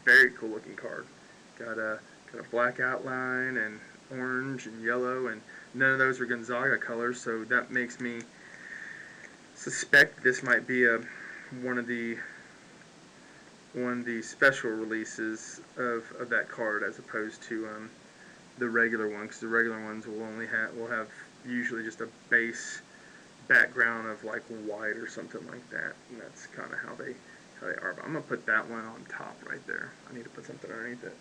very cool looking card. Got a black outline and orange and yellow, and none of those are Gonzaga colors, so that makes me suspect this might be one of the special releases of that card, as opposed to the regular one, because the regular ones will have usually just a base background of like white or something like that, and that's kind of how they are. But I'm gonna put that one on top right there. I need to put something underneath it.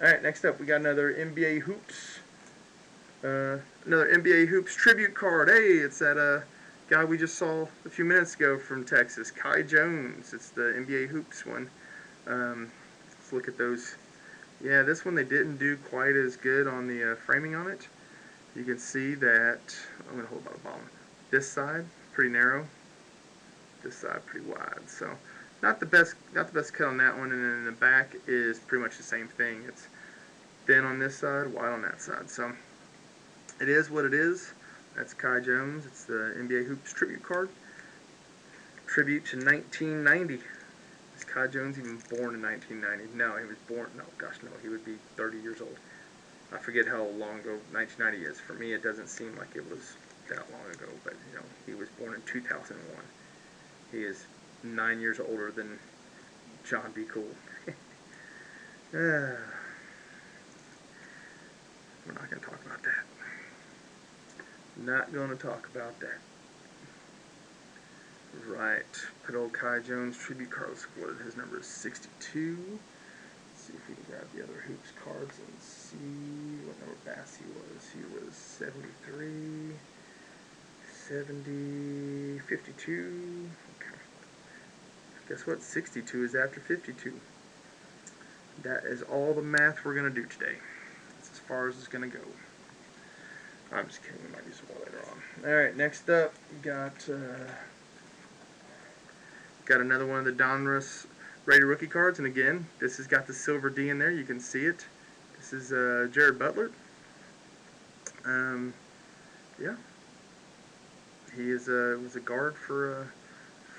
All right, next up we got another NBA Hoops, tribute card. Hey, it's that guy we just saw a few minutes ago from Texas, Kai Jones. It's the NBA Hoops one. Let's look at those. Yeah, this one they didn't do quite as good on the framing on it. You can see that, I'm going to hold by the bottom. This side, pretty narrow. This side, pretty wide. So, not the best cut on that one. And then in the back is pretty much the same thing. It's thin on this side, wide on that side. So, it is what it is. That's Kai Jones. It's the NBA Hoops tribute card. Tribute to 1990. Is Kai Jones even born in 1990? No, he was born, no, gosh, no, he would be 30 years old. I forget how long ago 1990 is. For me, it doesn't seem like it was that long ago, but, you know, he was born in 2001. He is 9 years older than John B. Cool. We're not going to talk about that. Not going to talk about that. Right. Put old Kai Jones tribute card. What his number is 62. Let's see if we can grab the other Hoops cards and see what number Bass he was. He was 73, 70, 52. Okay. Guess what? 62 is after 52. That is all the math we're going to do today. That's as far as it's going to go. I'm just kidding. We might do some more later on. Alright, next up, we got another one of the Donruss rated rookie cards, and again, this has got the silver D in there. You can see it. This is Jared Butler. Yeah, he was a guard for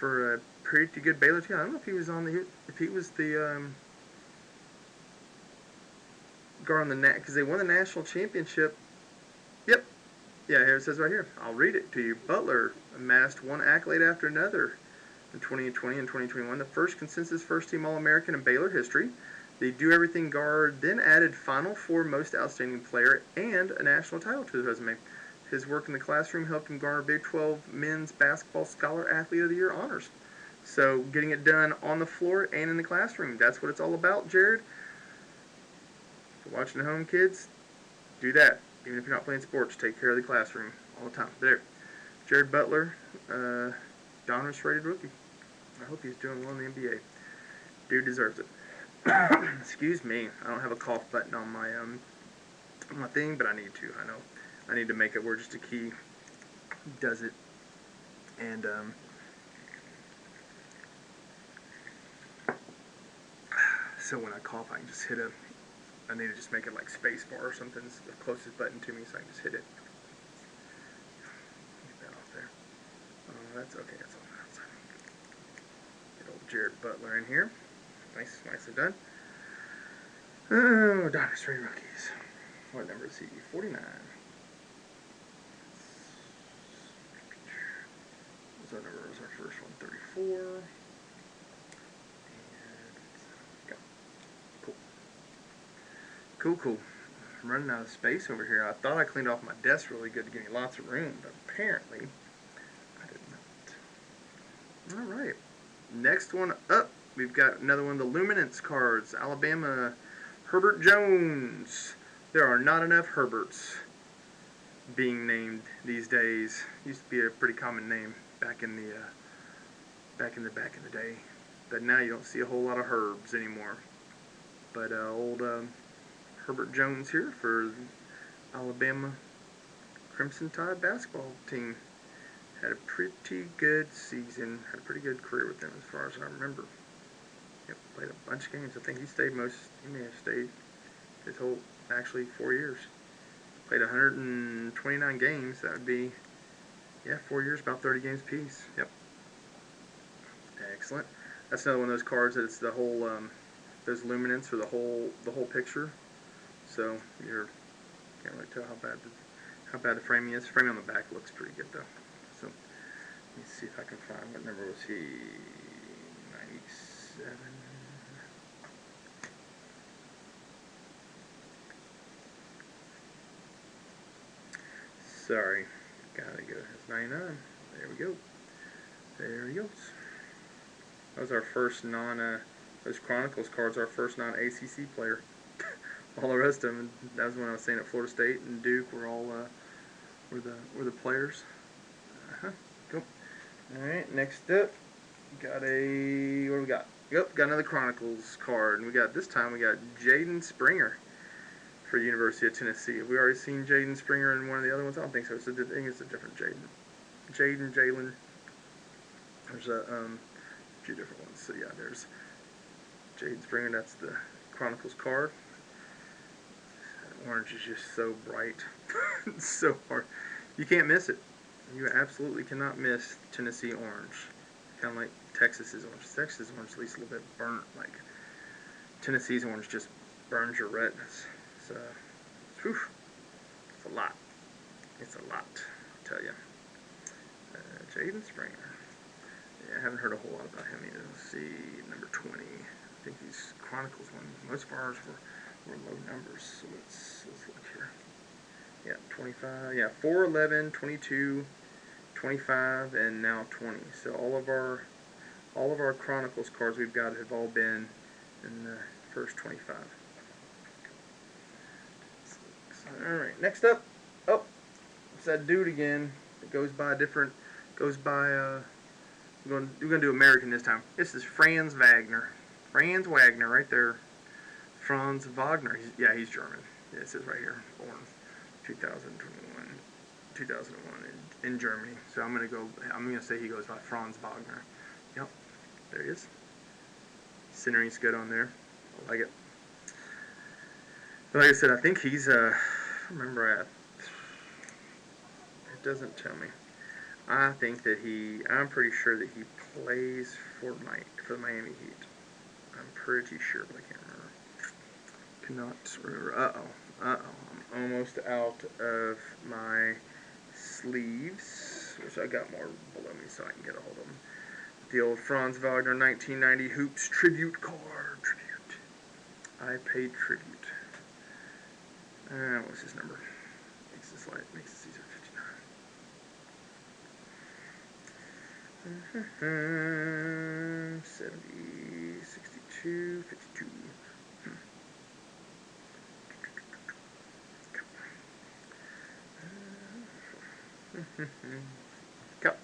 a pretty good Baylor team. I don't know if he was the guard on the because they won the national championship. Yep. Yeah, here it says right here. I'll read it to you. Butler amassed one accolade after another in 2020 and 2021. The first consensus first-team All-American in Baylor history. The do-everything guard then added Final Four Most Outstanding Player and a national title to his resume. His work in the classroom helped him garner Big 12 Men's Basketball Scholar Athlete of the Year honors. So getting it done on the floor and in the classroom. That's what it's all about, Jared. If you're watching at home, kids, do that. Even if you're not playing sports, take care of the classroom all the time. There. Jared Butler, Donruss rated rookie. I hope he's doing well in the NBA. Dude deserves it. Excuse me. I don't have a cough button on my thing, but I need to. I know. I need to make it where just a key does it. And so when I cough, I can just hit I need to just make it like space bar or something. It's the closest button to me, so I can just hit it. Get that off there. That's okay. That's on the outside. Get old Jared Butler in here. Nicely done. Oh, Donruss rated rookies. What number is he? 49. What's our number? Was our first one? 34. And go. Cool. I'm running out of space over here. I thought I cleaned off my desk really good to give me lots of room, but apparently I did not. Alright. Next one up, we've got another one of the Luminance cards. Alabama, Herbert Jones. There are not enough Herberts. being named these days. Used to be a pretty common name back in the back in the day, but now you don't see a whole lot of Herbs anymore. But old Herbert Jones here for Alabama Crimson Tide basketball team had a pretty good season. Had a pretty good career with them as far as I remember. Yep, played a bunch of games. I think he stayed most. He may have stayed his whole, actually 4 years. Played 129 games. That would be, yeah, 4 years, about 30 games apiece. Yep. Excellent. That's another one of those cards that it's the whole, those luminance for the whole picture. So you're can't really tell how bad the framing is. Framing on the back looks pretty good though. So let me see if I can find, what number was he? 97. Sorry, gotta go. It's 99. There we go. There he goes. That was our first those Chronicles cards, our first non-ACC player. All the rest of them, that was when I was saying at Florida State and Duke were all were the players. Cool. All right, next up, got a, what do we got? Yep, got another Chronicles card, and this time we got Jaden Springer for University of Tennessee. Have we already seen Jaden Springer in one of the other ones? I don't think so. I think it's a different Jaden. Jalen. There's a few different ones. So yeah, there's Jaden Springer. That's the Chronicles card. That orange is just so bright. It's so hard. You can't miss it. You absolutely cannot miss Tennessee orange. Kind of like Texas's orange. Texas's orange is at least a little bit burnt. Like Tennessee's orange just burns your retinas. So, whew, it's a lot. It's a lot, I'll tell you. Jaden Springer. Yeah, I haven't heard a whole lot about him either. Let's see, number 20. I think these Chronicles ones, most of ours were low numbers. So let's look here. Yeah, 25. Yeah, 4, 11, 22, 25, and now 20. So all of our Chronicles cards we've got have all been in the first 25. All right, next up. Oh, it's that dude again. It goes by different. We're gonna do American this time. This is Franz Wagner. Franz Wagner, right there. Franz Wagner. He's German. Yeah, it says right here, born 2001 in Germany. So I'm gonna say he goes by Franz Wagner. Yep, there he is. Centering's good on there. I like it. Like I said, I think he's it doesn't tell me. I'm pretty sure that he plays for the Miami Heat. I'm pretty sure, but I can't remember. Cannot remember. I'm almost out of my sleeves, which I got more below me so I can get a hold of them. The old Franz Wagner 1990 Hoops Tribute card. I paid tribute. What's his number? Makes this easier. 59. 70, 62, 52. Okay.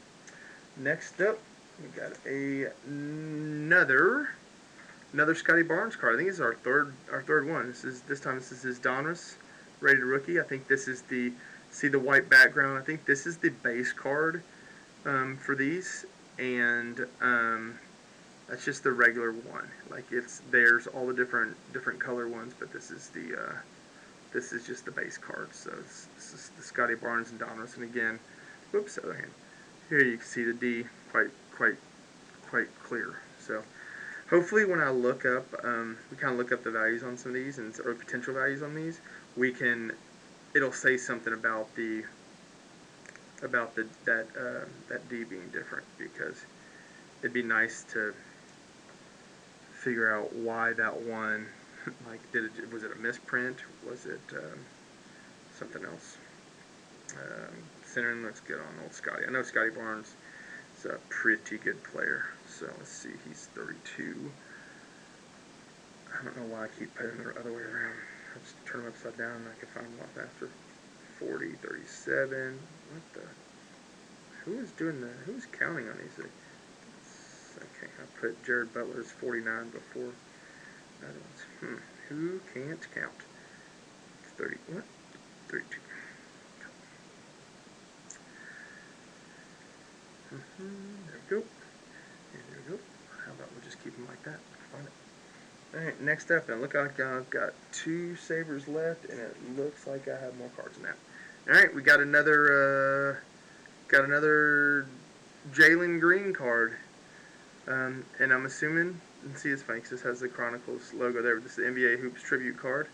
Next up, we got another Scotty Barnes card. I think this is our third one. This time this is his Donruss rated rookie. I think this is see the white background. I think this is the base card for these, and that's just the regular one. Like there's all the different color ones, but this is just the base card. So this is the Scotty Barnes and Donruss. And again, whoops, other hand. Here you can see the D quite clear. So hopefully when I look up, we kind of look up the values on some of these or potential values on these, it'll say something about that D being different, because it'd be nice to figure out why that one, like, was it a misprint? Was it something else? Centering looks good on old Scotty. I know Scotty Barnes is a pretty good player. So let's see, he's 32. I don't know why I keep putting him the other way around. I'll just turn him upside down and I can find him a lot faster. 40, 37. What the? Who's counting on these? Okay, I put Jared Butler's 49 before that one's. Who can't count? 30, what? 32. There we go. And there we go. How about we'll just keep them like that? Find it. Alright, next up, and look like I've got 2 sabers left, and it looks like I have more cards than that. Alright, we got another Jalen Green card. And I'm assuming, and see, it's funny because this has the Chronicles logo there. This is the NBA Hoops tribute card.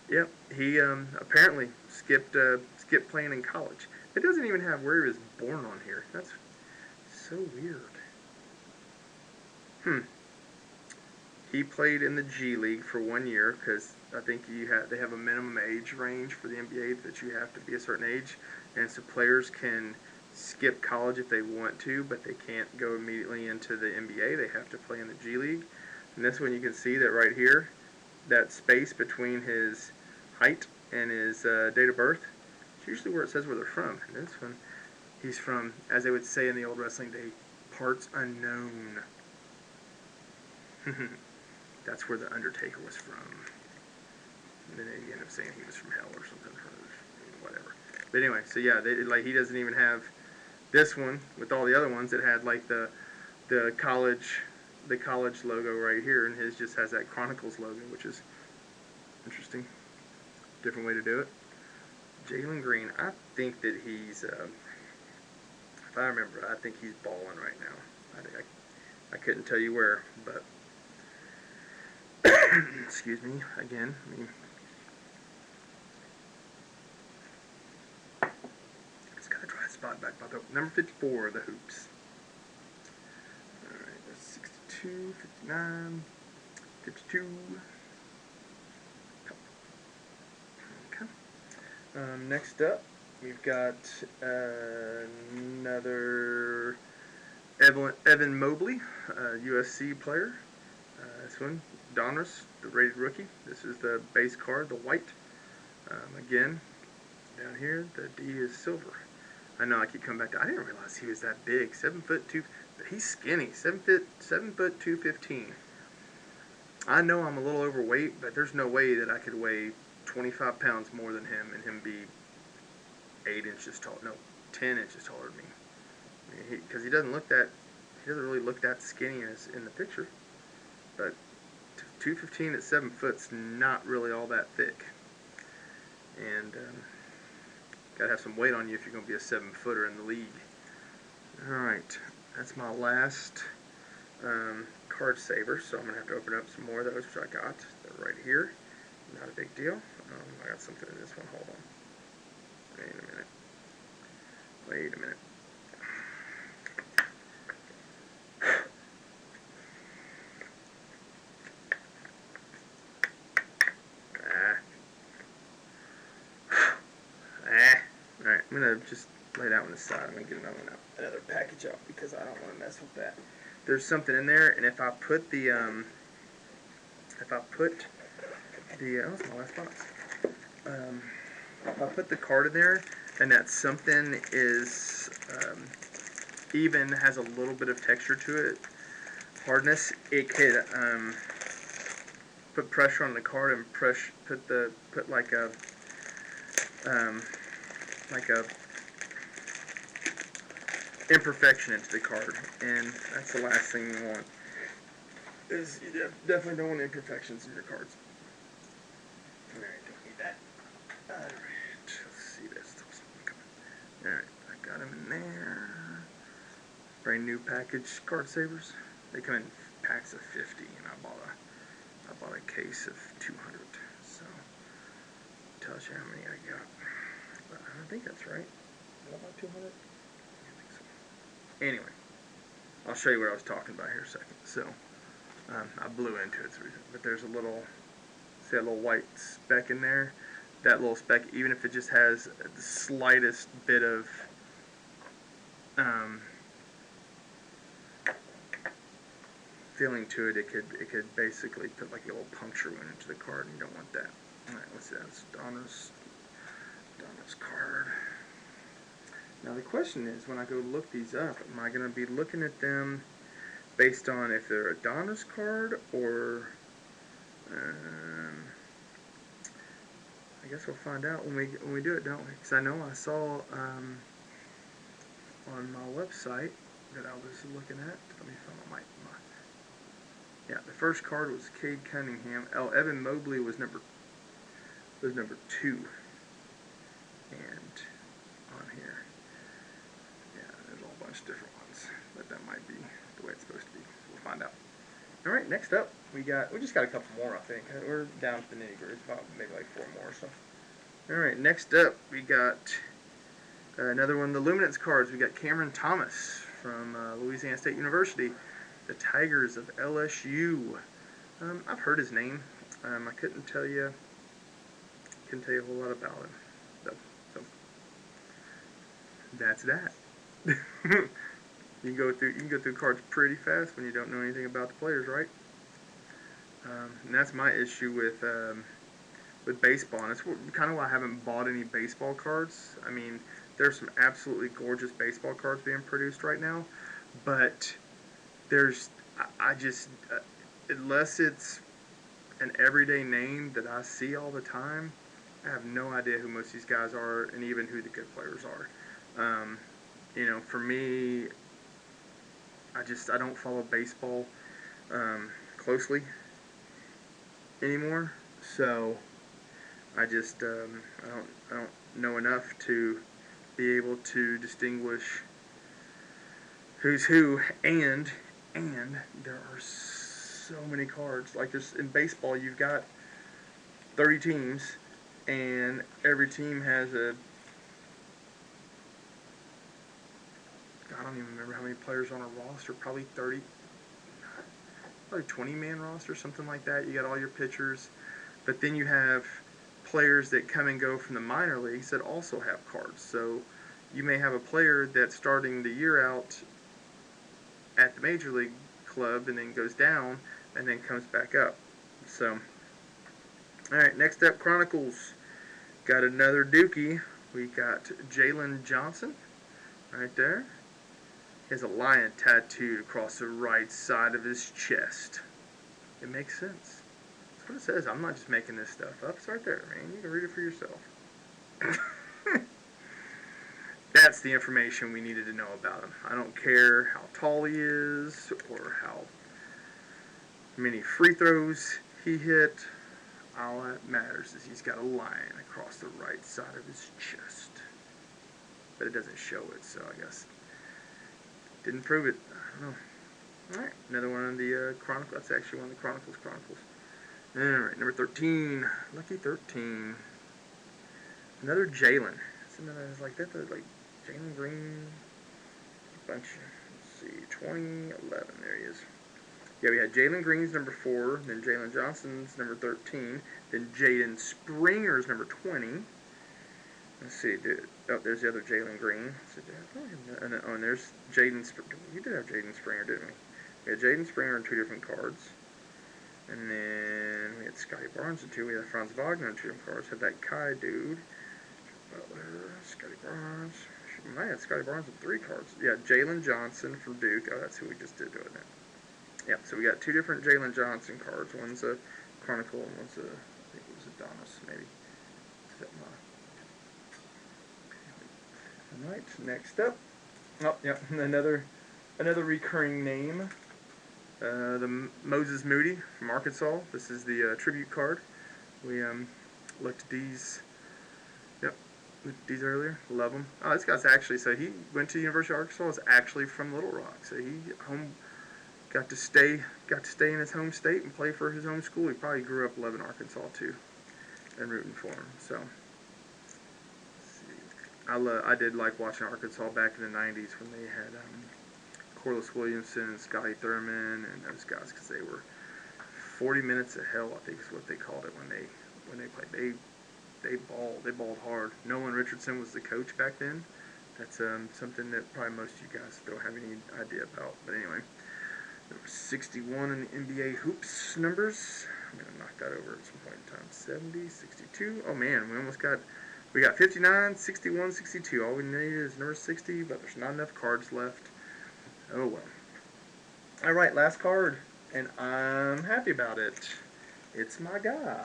Yep, he apparently skipped playing in college. It doesn't even have where he was born on here. That's so weird. He played in the G League for 1 year because I think they have a minimum age range for the NBA that you have to be a certain age, and so players can skip college if they want to, but they can't go immediately into the NBA. They have to play in the G League. And this one you can see that right here, that space between his height and his date of birth, it's usually where it says where they're from. And this one, he's from, as they would say in the old wrestling day, parts unknown. That's where the Undertaker was from. And then they end up saying he was from hell or something, or whatever. But anyway, so yeah, he doesn't even have this one with all the other ones that had like the college logo right here, and his just has that Chronicles logo, which is interesting. Different way to do it. Jalen Green, I think that he's, if I remember, I think he's balling right now. I couldn't tell you where, but excuse me again. It's got a dry spot back by the number 54 of the Hoops. All right, that's 62, 59, 52. Okay. Next up, we've got another Evan Mobley, USC player. This one, Donruss, the rated rookie. This is the base card, the white. Again, down here, the D is silver. I know I keep coming back to. I didn't realize he was that big, 7'2", but he's skinny, 7'2", 215. I know I'm a little overweight, but there's no way that I could weigh 25 pounds more than him and him be 8 inches tall. No, 10 inches taller than me. Because he doesn't really look that skinny in the picture. But 215 at 7 foot's not really all that thick. And gotta have some weight on you if you're gonna be a 7-footer in the league. All right, that's my last card saver. So I'm gonna have to open up some more of those, which I got. They're right here. Not a big deal. I got something in this one. Hold on. Wait a minute. Alright, I'm going to just lay that one aside. I'm going to get another package out because I don't want to mess with that. There's something in there, and if I put the, oh, it's my last box. If I put the card in there, and that something is, even has a little bit of texture to it, hardness, it could, put pressure on the card and put like a imperfection into the card, and that's the last thing you want. Is you definitely don't want imperfections in your cards. Alright, don't need that. Alright, let's see this. Alright, I got them in there. Brand new package card savers. They come in packs of 50, and I bought a case of 200. So it tells you how many I got. But I think that's right. Is that about 200? I think so. Anyway, I'll show you what I was talking about here in a second. So I blew into it, but there's a little, see that little white speck in there? That little speck, even if it just has the slightest bit of feeling to it, it could basically put like a little puncture wound into the card, and you don't want that. Alright, what's that? It's Donna's card. Now the question is, when I go look these up, am I going to be looking at them based on if they're a Donna's card, or I guess we'll find out when we do it, don't we? Because I know I saw on my website that I was looking at. Let me find my yeah. The first card was Cade Cunningham. Evan Mobley was number 2, and on here, yeah, there's a whole bunch of different ones, but that might be the way it's supposed to be. We'll find out. All right, next up we just got a couple more. I think we're down to the nitty gritty. About maybe like 4 more. So, all right, next up we got another one of the Luminance cards. We got Cameron Thomas from Louisiana State University, the Tigers of LSU. I've heard his name. I couldn't tell you a whole lot about him. So that's that. You can go through cards pretty fast when you don't know anything about the players, right? And that's my issue with baseball, and that's kind of why I haven't bought any baseball cards. I mean, there's some absolutely gorgeous baseball cards being produced right now, but I just unless it's an everyday name that I see all the time, I have no idea who most of these guys are, and even who the good players are. For me, I don't follow baseball closely anymore, so I don't know enough to be able to distinguish who's who, and there are so many cards. Like in baseball, you've got 30 teams, and every team has I don't even remember how many players on a roster, probably 20-man roster, something like that. You got all your pitchers, but then you have players that come and go from the minor leagues that also have cards. So you may have a player that's starting the year out at the major league club and then goes down and then comes back up. So, alright, next up, Chronicles. Got another Dookie. We got Jalen Johnson right there. He has a lion tattooed across the right side of his chest. It makes sense. That's what it says. I'm not just making this stuff up. It's right there, man. You can read it for yourself. That's the information we needed to know about him. I don't care how tall he is or how many free throws he hit. All that matters is he's got a lion across the right side of his chest. But it doesn't show it, so I guess didn't prove it. I don't know. Alright, another one on the Chronicles. That's actually one of the Chronicles. Alright, number 13. Lucky 13. Another Jalen. It's another, like that, like Jalen Green. A bunch. Let's see, 2011. There he is. Yeah, we had Jalen Green's number 4, then Jalen Johnson's number 13, then Jaden Springer's number 20. Let's see, there's the other Jalen Green. And there's Jaden Springer. We did have Jaden Springer, didn't we? We had Jaden Springer on 2 different cards. And then we had Scotty Barnes in 2. We had Franz Wagner on 2 different cards. Had that Kai dude. Butler, Scotty Barnes. We might have Scotty Barnes on 3 cards. Yeah, Jalen Johnson from Duke. Oh, that's who we just did, doing it. Yeah, so we got 2 different Jalen Johnson cards. One's a Chronicle and one's I think it was a Adonis, maybe. Alright, next up. Oh, yeah, another recurring name. The Moses Moody from Arkansas. This is the tribute card. We looked at these. Yep, looked at these earlier. Love them. Oh, this guy's actually, so he went to the University of Arkansas. Is actually from Little Rock. So he got to stay in his home state and play for his home school. He probably grew up loving Arkansas too, and rooting for him. So. I did like watching Arkansas back in the 90s when they had Corliss Williamson and Scotty Thurman and those guys, because they were 40 minutes of hell, I think is what they called it when they played. They balled hard. Nolan Richardson was the coach back then. That's something that probably most of you guys don't have any idea about. But anyway, there was 61 in the NBA hoops numbers. I'm going to knock that over at some point in time. 70, 62. Oh man, we got 59, 61, 62. All we need is number 60, but there's not enough cards left. Oh well. Alright, last card. And I'm happy about it. It's my guy.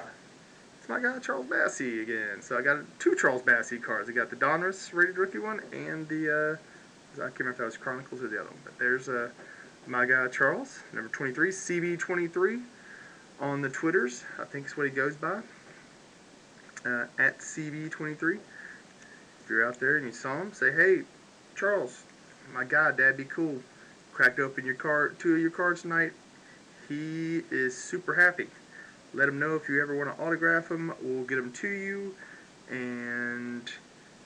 It's my guy, Charles Bassey, again. So I got 2 Charles Bassey cards. I got the Donruss rated rookie one and the, I can't remember if that was Chronicles or the other one. But there's my guy, Charles, number 23, CB23 on the Twitters. I think is what he goes by. At CB23. If you're out there and you saw him, say, hey, Charles, my guy, Dad, be cool. Cracked open your 2 of your cards tonight. He is super happy. Let him know if you ever want to autograph them. We'll get them to you and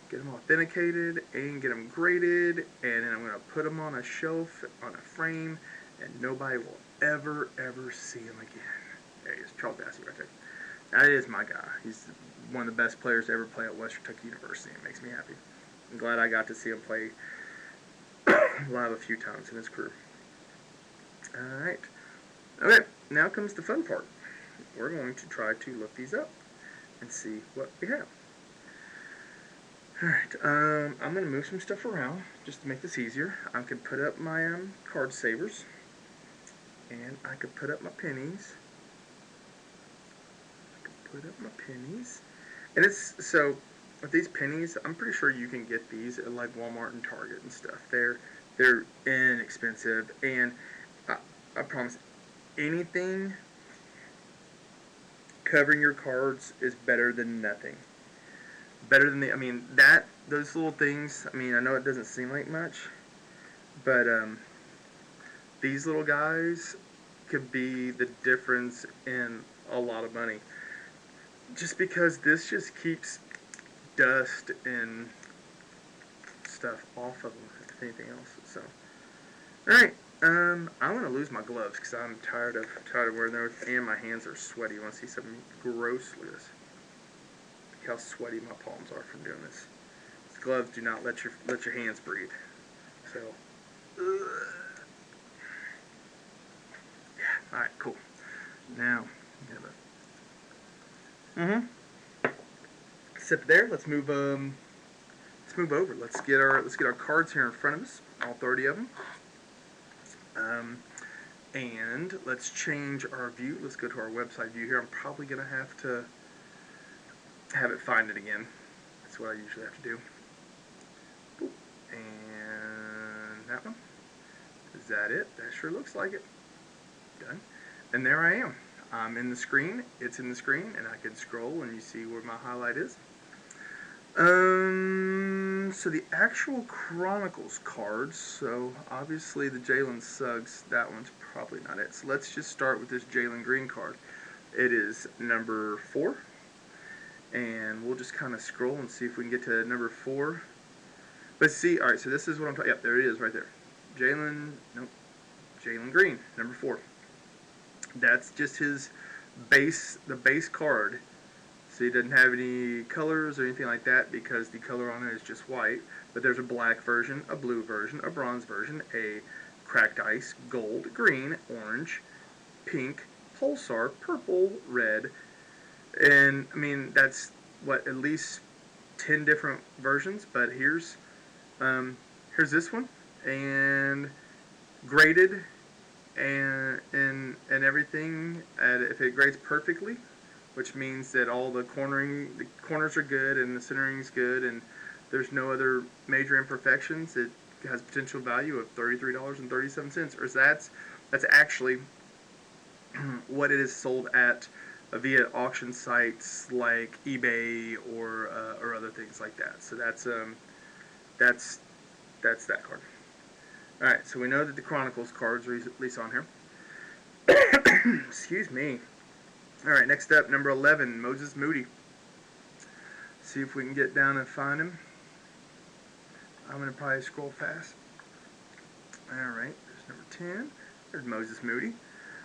get them authenticated and get them graded. And then I'm going to put them on a shelf, on a frame, and nobody will ever see him again. There he is, Charles Bassey right there. That is my guy. He's one of the best players to ever play at Western Kentucky University. It makes me happy. I'm glad I got to see him play live a few times in his career. Alright. Okay, now comes the fun part. We're going to try to look these up and see what we have. Alright, I'm going to move some stuff around just to make this easier. I could put up my card savers, and I could put up my pennies. And it's, so, with these pennies, I'm pretty sure you can get these at like Walmart and Target and stuff. They're inexpensive, and I promise, anything covering your cards is better than nothing. Better than those little things, I know it doesn't seem like much, but these little guys could be the difference in a lot of money. Just because this just keeps dust and stuff off of them, if anything else. So, alright, I'm gonna lose my gloves because I'm tired of wearing those, and my hands are sweaty. You want to see something gross? Look at this. Look how sweaty my palms are from doing this. These gloves do not let your hands breathe. So, yeah. Alright, cool. Now, except there, let's move over. Let's get our cards here in front of us, all 30 of them. And let's change our view. Let's go to our website view here. I'm probably gonna have to have it find it again. That's what I usually have to do. Boop. And that one. Is that it? That sure looks like it. Done. And there I am. I'm in the screen, it's in the screen, and I can scroll and you see where my highlight is. So the actual Chronicles cards, so obviously the Jalen Suggs, that one's probably not it. So let's just start with this Jalen Green card. It is number 4, and we'll just kind of scroll and see if we can get to number 4. But see, alright, so this is what I'm talking, yep, there it is right there. Jalen Green, number 4. That's just his the base card. So he doesn't have any colors or anything like that because the color on it is just white. But there's a black version, a blue version, a bronze version, a cracked ice, gold, green, orange, pink, pulsar, purple, red. And that's what, at least 10 different versions. But here's this one, and graded. And everything, if it grades perfectly, which means that all the corners are good and the centering is good and there's no other major imperfections, it has potential value of $33.37. Or that's actually what it is sold at via auction sites like eBay or other things like that. So that's that card. Alright, so we know that the Chronicles cards are at least on here. Excuse me. Alright, next up, number 11, Moses Moody. See if we can get down and find him. I'm going to probably scroll fast. Alright, there's number 10. There's Moses Moody.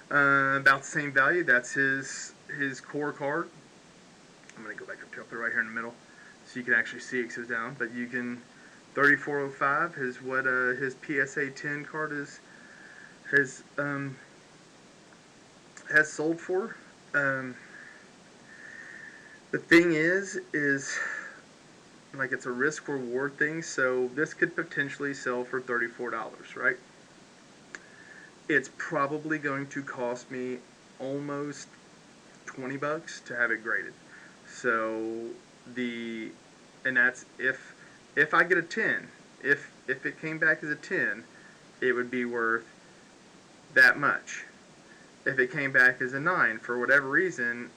About the same value. That's his core card. I'm going to go back up to it right here in the middle so you can actually see it because it's down. But you can... 3405 is what his PSA 10 card has sold for, Um, the thing is like it's a risk reward thing. So this could potentially sell for $34, right? It's probably going to cost me almost $20 to have it graded. So the and that's if I get a 10. If it came back as a 10, it would be worth that much. If it came back as a 9 for whatever reason,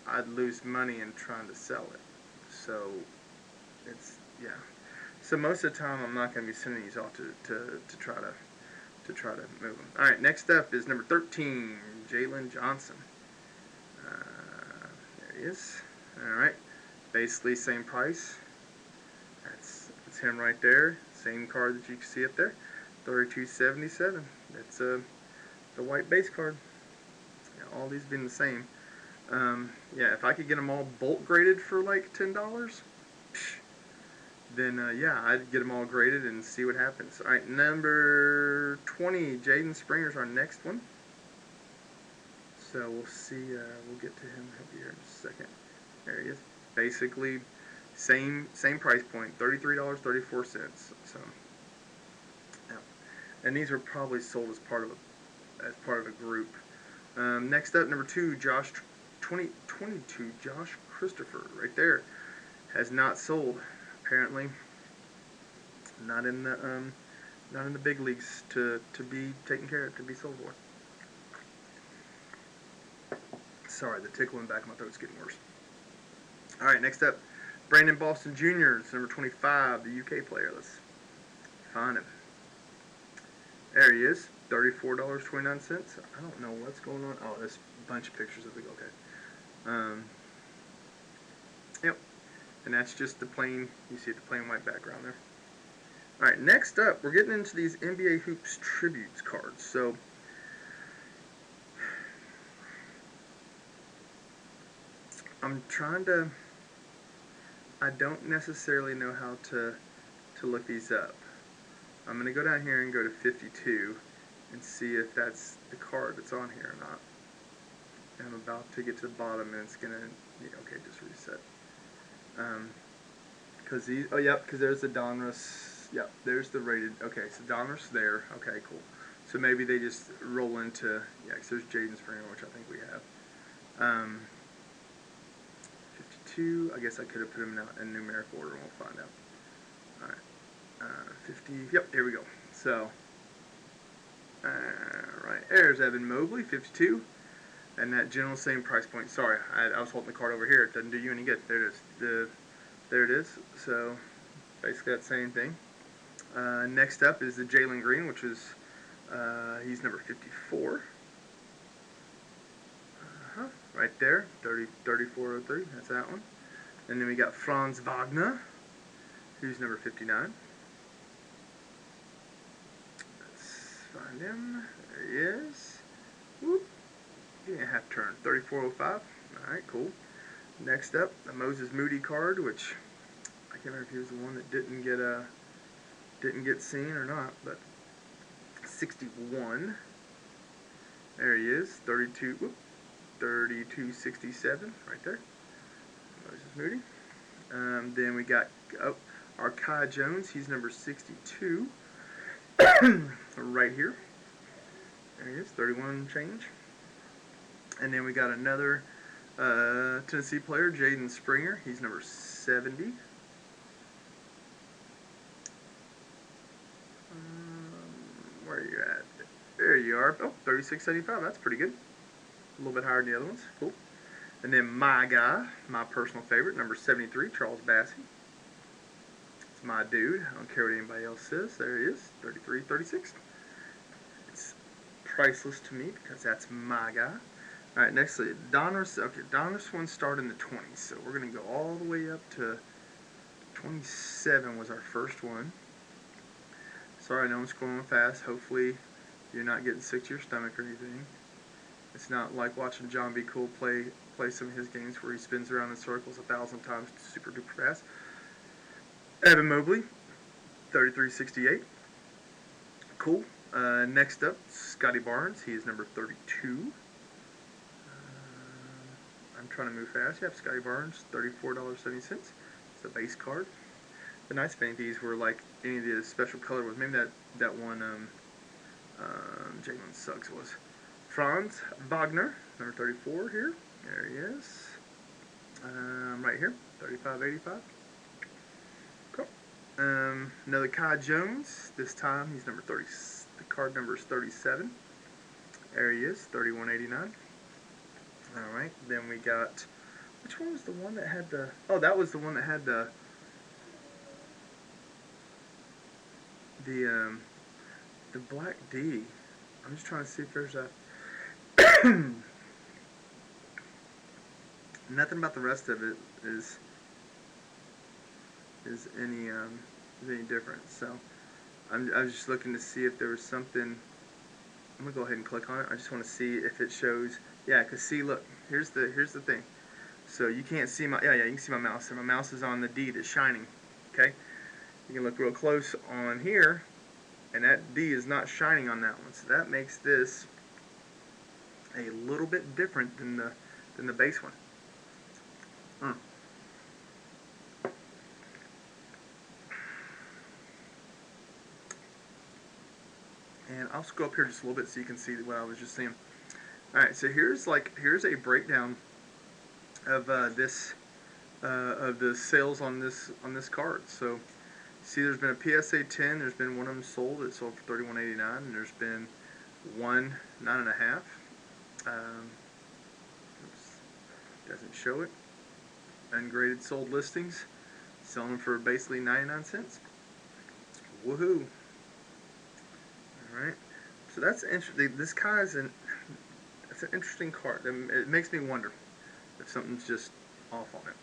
I'd lose money in trying to sell it. So it's yeah. So most of the time I'm not going to be sending these off to try to move them. All right, next up is number 13, Jalen Johnson. There he is. All right, basically same price. That's him right there. Same card that you can see up there, $32.77. That's the white base card. Yeah, all these being the same. Yeah, if I could get them all bulk graded for like $10, then yeah, I'd get them all graded and see what happens. All right, number 20, Jaden Springer's our next one. So we'll see. We'll get to him here in just a second. There he is. Basically, same price point, $33.34. So, yeah. And these are probably sold as part of a group. Next up, number 2, 2022, Josh Christopher, right there, has not sold. Apparently, not in the big leagues to be taken care of, to be sold for. Sorry, the tickle in the back of my throat's getting worse. All right, next up, Brandon Boston Jr., number 25, the UK player. Let's find him. There he is, $34.29. I don't know what's going on. Oh, there's a bunch of pictures of the okay. Yep, and that's just the plain. You see the plain white background there. All right, next up, we're getting into these NBA Hoops Tributes cards. So, I'm trying to. I don't necessarily know how to look these up. I'm going to go down here and go to 52 and see if that's the card that's on here or not. And I'm about to get to the bottom and it's going to, yeah, okay, just reset. Because these, oh, yep, because there's the Donruss, yep, there's the rated, okay, so Donruss there, okay, cool. So maybe they just roll into, yeah, because there's Jaden Springer, which I think we have. 52, I guess I could have put them in numeric order and we'll find out. Alright. 50, yep, here we go. So, right, there's Evan Mobley, 52, and that general same price point. Sorry, I was holding the card over here. It doesn't do you any good. There it is. There it is. So, basically that same thing. Next up is the Jalen Green, which is, he's number 54. Right there, 3403, that's that one. And then we got Franz Wagner, who's number 59. Find him. There he is. Whoop. He didn't have to turn. 3405. Alright, cool. Next up, the Moses Moody card, which I can't remember if he was the one that didn't get seen or not, but 61. There he is. 3267 right there. Moses Moody. Then we got our Kai Jones. He's number 62. Right here. There he is, 31 change. And then we got another Tennessee player, Jaden Springer. He's number 70. Where are you at? There you are. Oh, 36.75. That's pretty good. A little bit higher than the other ones. Cool. And then my guy, my personal favorite, number 73, Charles Bassey. It's my dude. I don't care what anybody else says. There he is, 33.36. It's priceless to me because that's my guy. All right, next, Donruss. Okay, Donruss one started in the 20s, so we're going to go all the way up to 27 was our first one. Sorry, I know I'm scrolling fast. Hopefully you're not getting sick to your stomach or anything. It's not like watching John B. Cool play some of his games where he spins around in circles 1,000 times super duper fast. Evan Mobley, 33.68. Cool. Next up, Scotty Barnes. He is number 32. I'm trying to move fast. You have Scotty Barnes, $34.70. It's the base card. The nice thing, these were like any of the special color was. Maybe that one Jalen Suggs was. Franz Wagner, number 34 here. There he is. Right here, 35.85. Cool. Another Kai Jones. This time he's number 30. The card number is 37. There he is, 31.89. All right. Then we got. Which one was the one that had the? Oh, that was the one that had the black D. I'm just trying to see if there's a. Nothing about the rest of it is any different. So I was just looking to see if there was something. I'm gonna go ahead and click on it. I just want to see if it shows. Yeah, cause see, look, here's the thing. So you can't see my you can see my mouse. And my mouse is on the D that's shining. Okay, you can look real close on here, and that D is not shining on that one. So that makes this a little bit different than the base one. And I'll scroll up here just a little bit so you can see what I was just saying. All right, so here's a breakdown of this of the sales on this card. So see, there's been a PSA 10. There's been one of them sold. It sold for $31.89, and there's been one 9.5. Oops, doesn't show it. Ungraded sold listings, selling them for basically 99 cents. Woohoo! All right, so that's interesting. This guy is it's an interesting card. It makes me wonder if something's just off on it.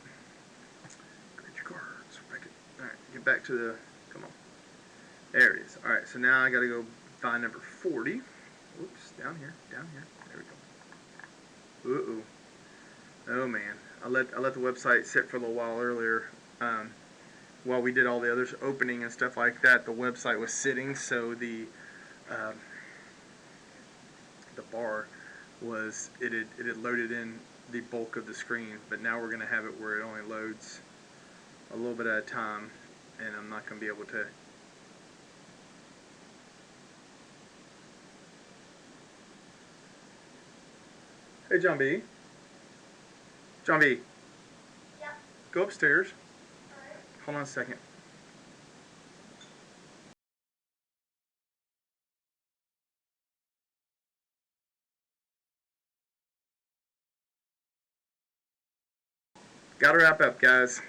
Grade your cards. All right, get back to the. Come on. There it is. All right, so now I got to go find number 40. Oops, down here. There we go. Uh-oh. Oh man, I let the website sit for a little while earlier. While we did all the others opening and stuff like that, the website was sitting, so the bar was it had loaded in the bulk of the screen, but now we're gonna have it where it only loads a little bit at a time, and I'm not gonna be able to. Hey, John B. John B. Yeah. Go upstairs. Alright. Hold on a second. Gotta wrap up, guys.